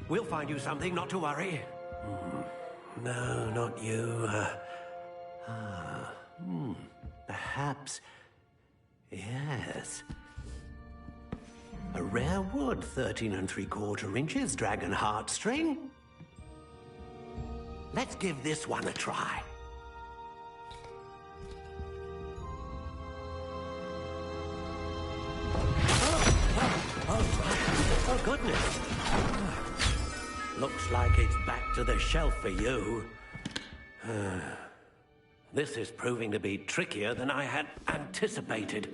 We'll find you something, not to worry. No, not you. Perhaps... Yes. A rare wood, 13 3/4 inches, dragon heartstring. Let's give this one a try. Oh, goodness. Looks like it's back to the shelf for you. This is proving to be trickier than I had anticipated.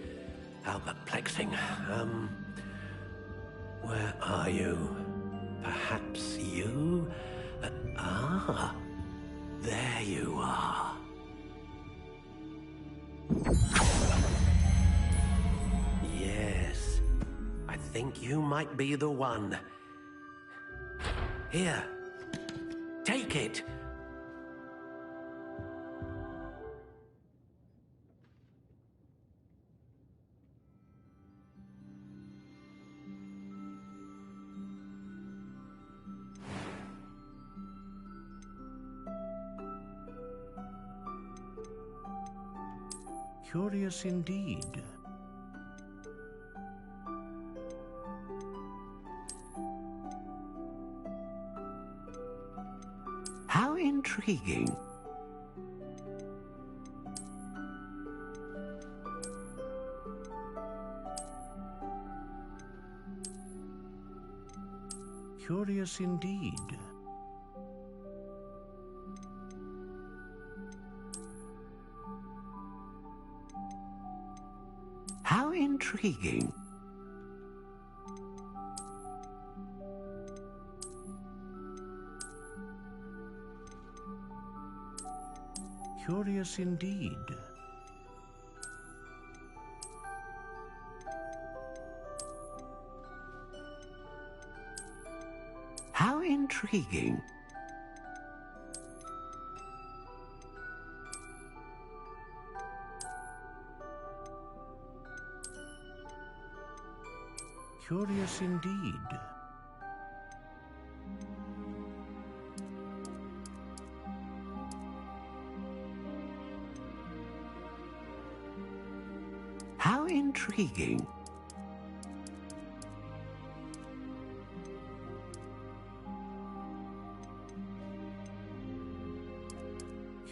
How perplexing. Where are you? Perhaps you? There you are. Yes, I think you might be the one. Here, take it. Curious indeed. How intriguing. Curious indeed. How intriguing. Curious indeed. How intriguing. Curious indeed. How intriguing.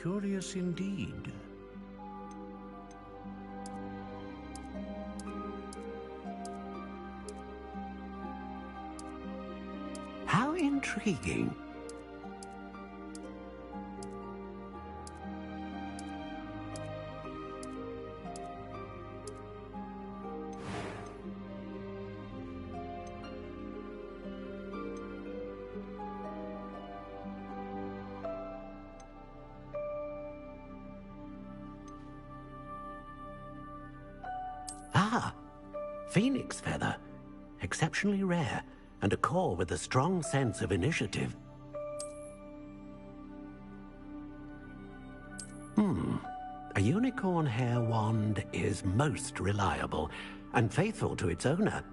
Curious indeed. How intriguing. Ah, phoenix feather. Exceptionally rare, and a core with a strong sense of initiative. A unicorn hair wand is most reliable and faithful to its owner.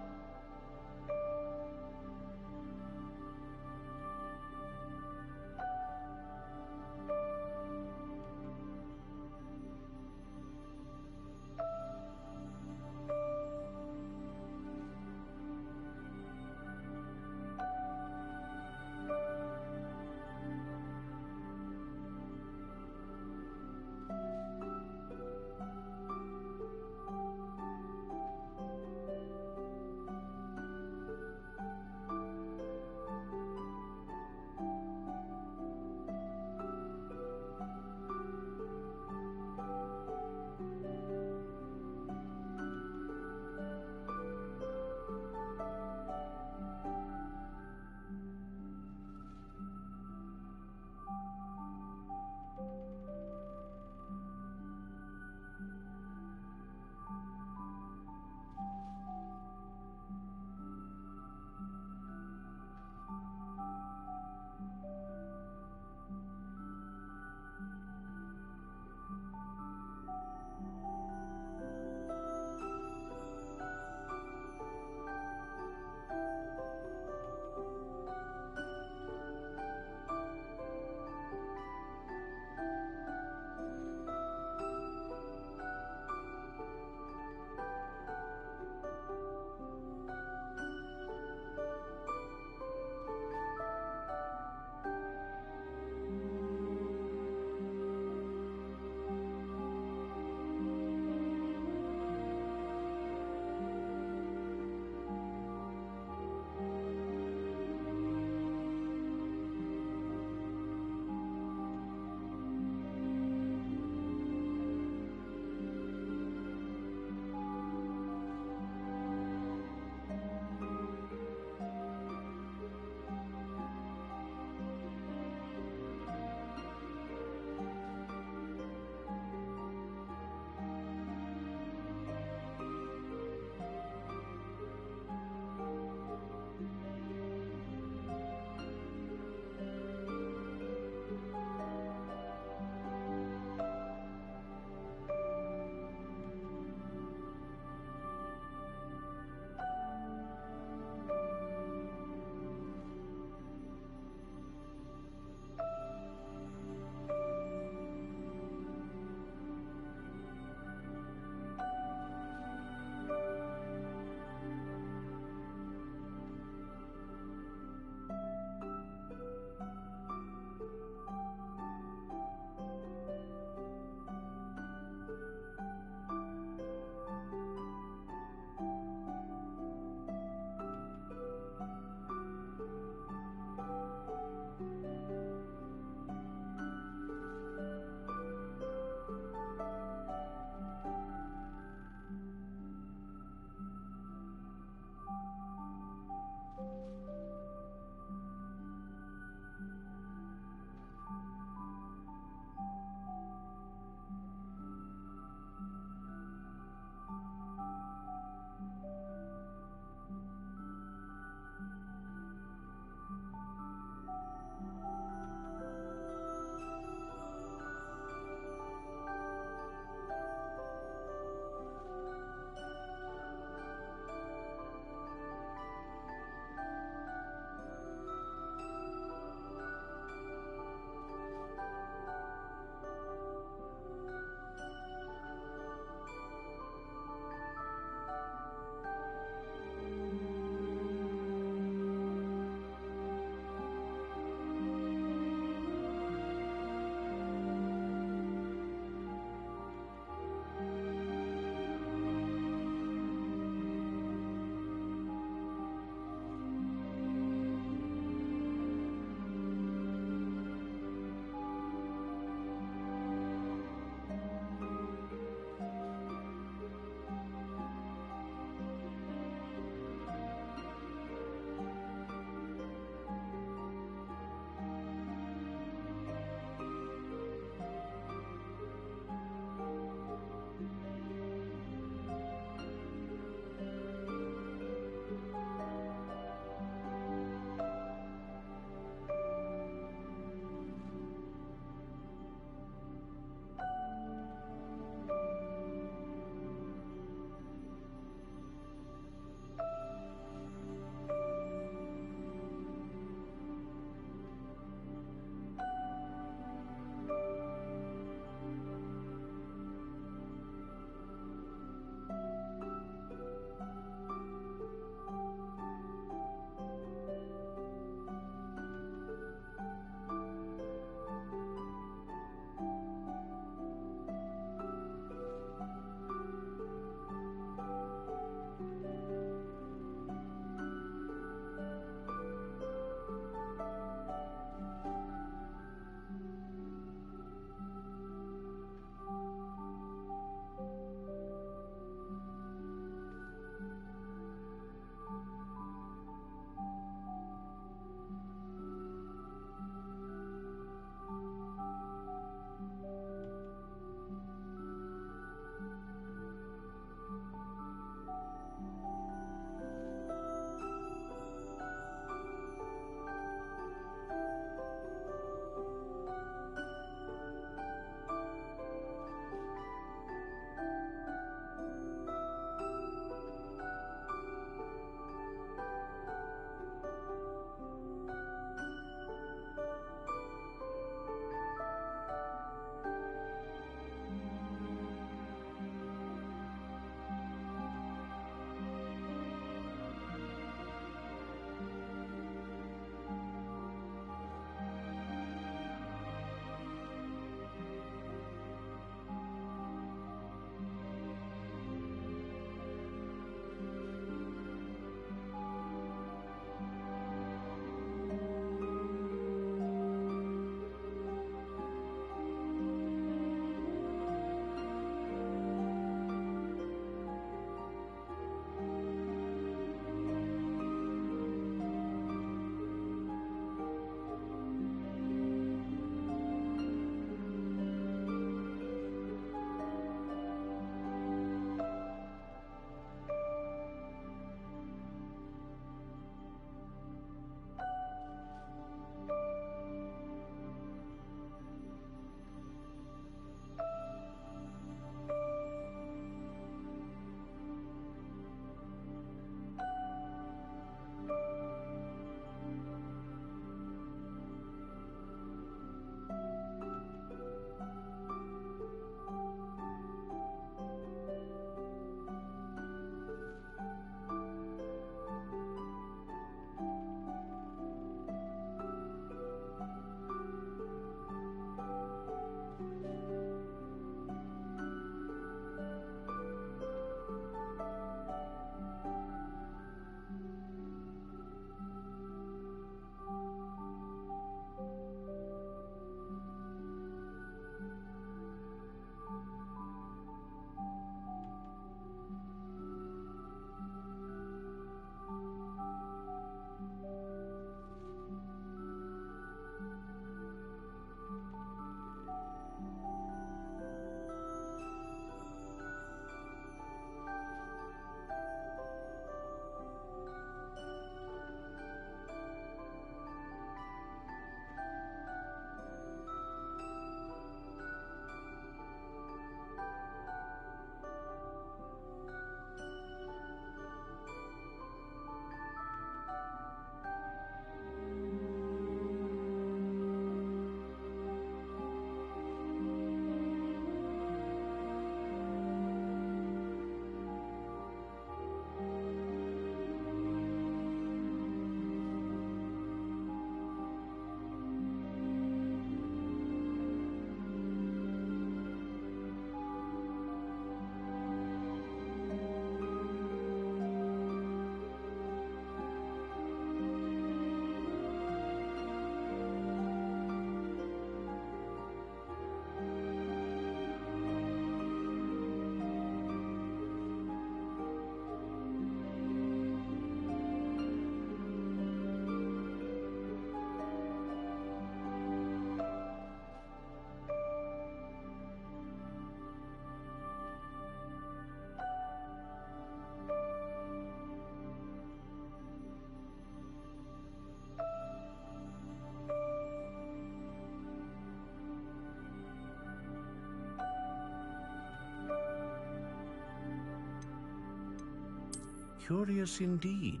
curious indeed.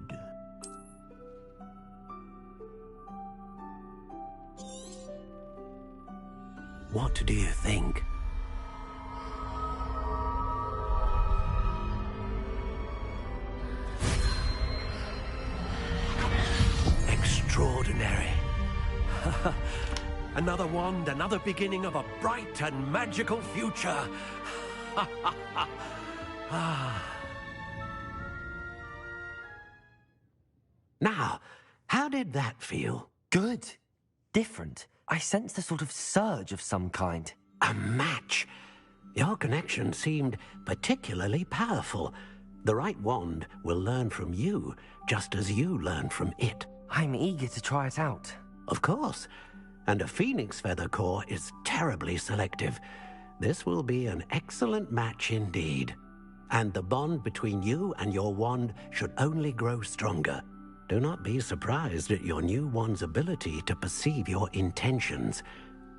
What do you think? Extraordinary. Another wand, another beginning of a bright and magical future. Now, how did that feel? Good. Different. I sensed a sort of surge of some kind. A match. Your connection seemed particularly powerful. The right wand will learn from you, just as you learn from it. I'm eager to try it out. Of course. And a phoenix feather core is terribly selective. This will be an excellent match indeed. And the bond between you and your wand should only grow stronger. Do not be surprised at your new wand's ability to perceive your intentions,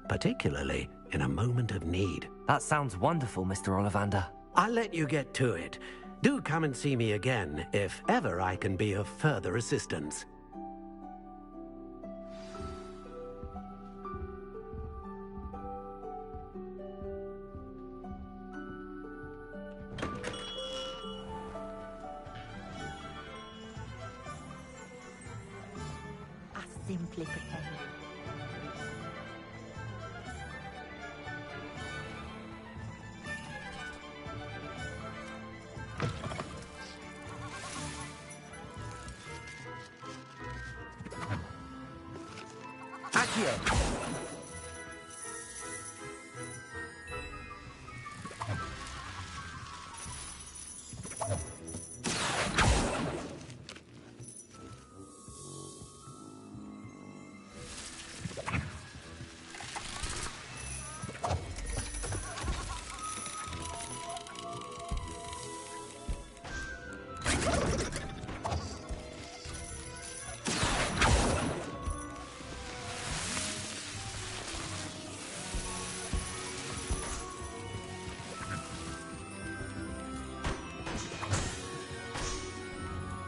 particularly in a moment of need. That sounds wonderful, Mr. Ollivander. I'll let you get to it. Do come and see me again if ever I can be of further assistance. Simply pretend. Accio!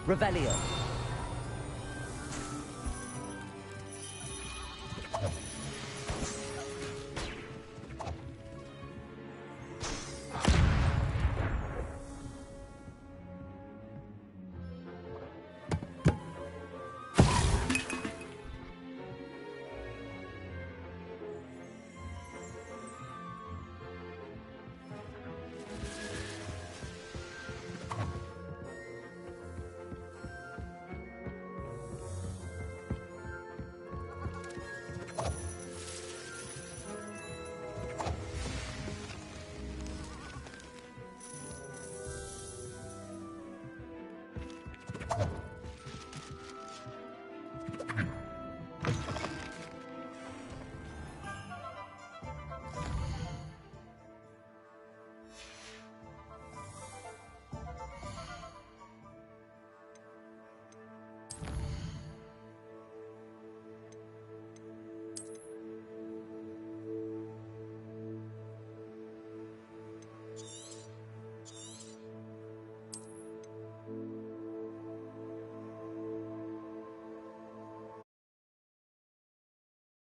Revelio.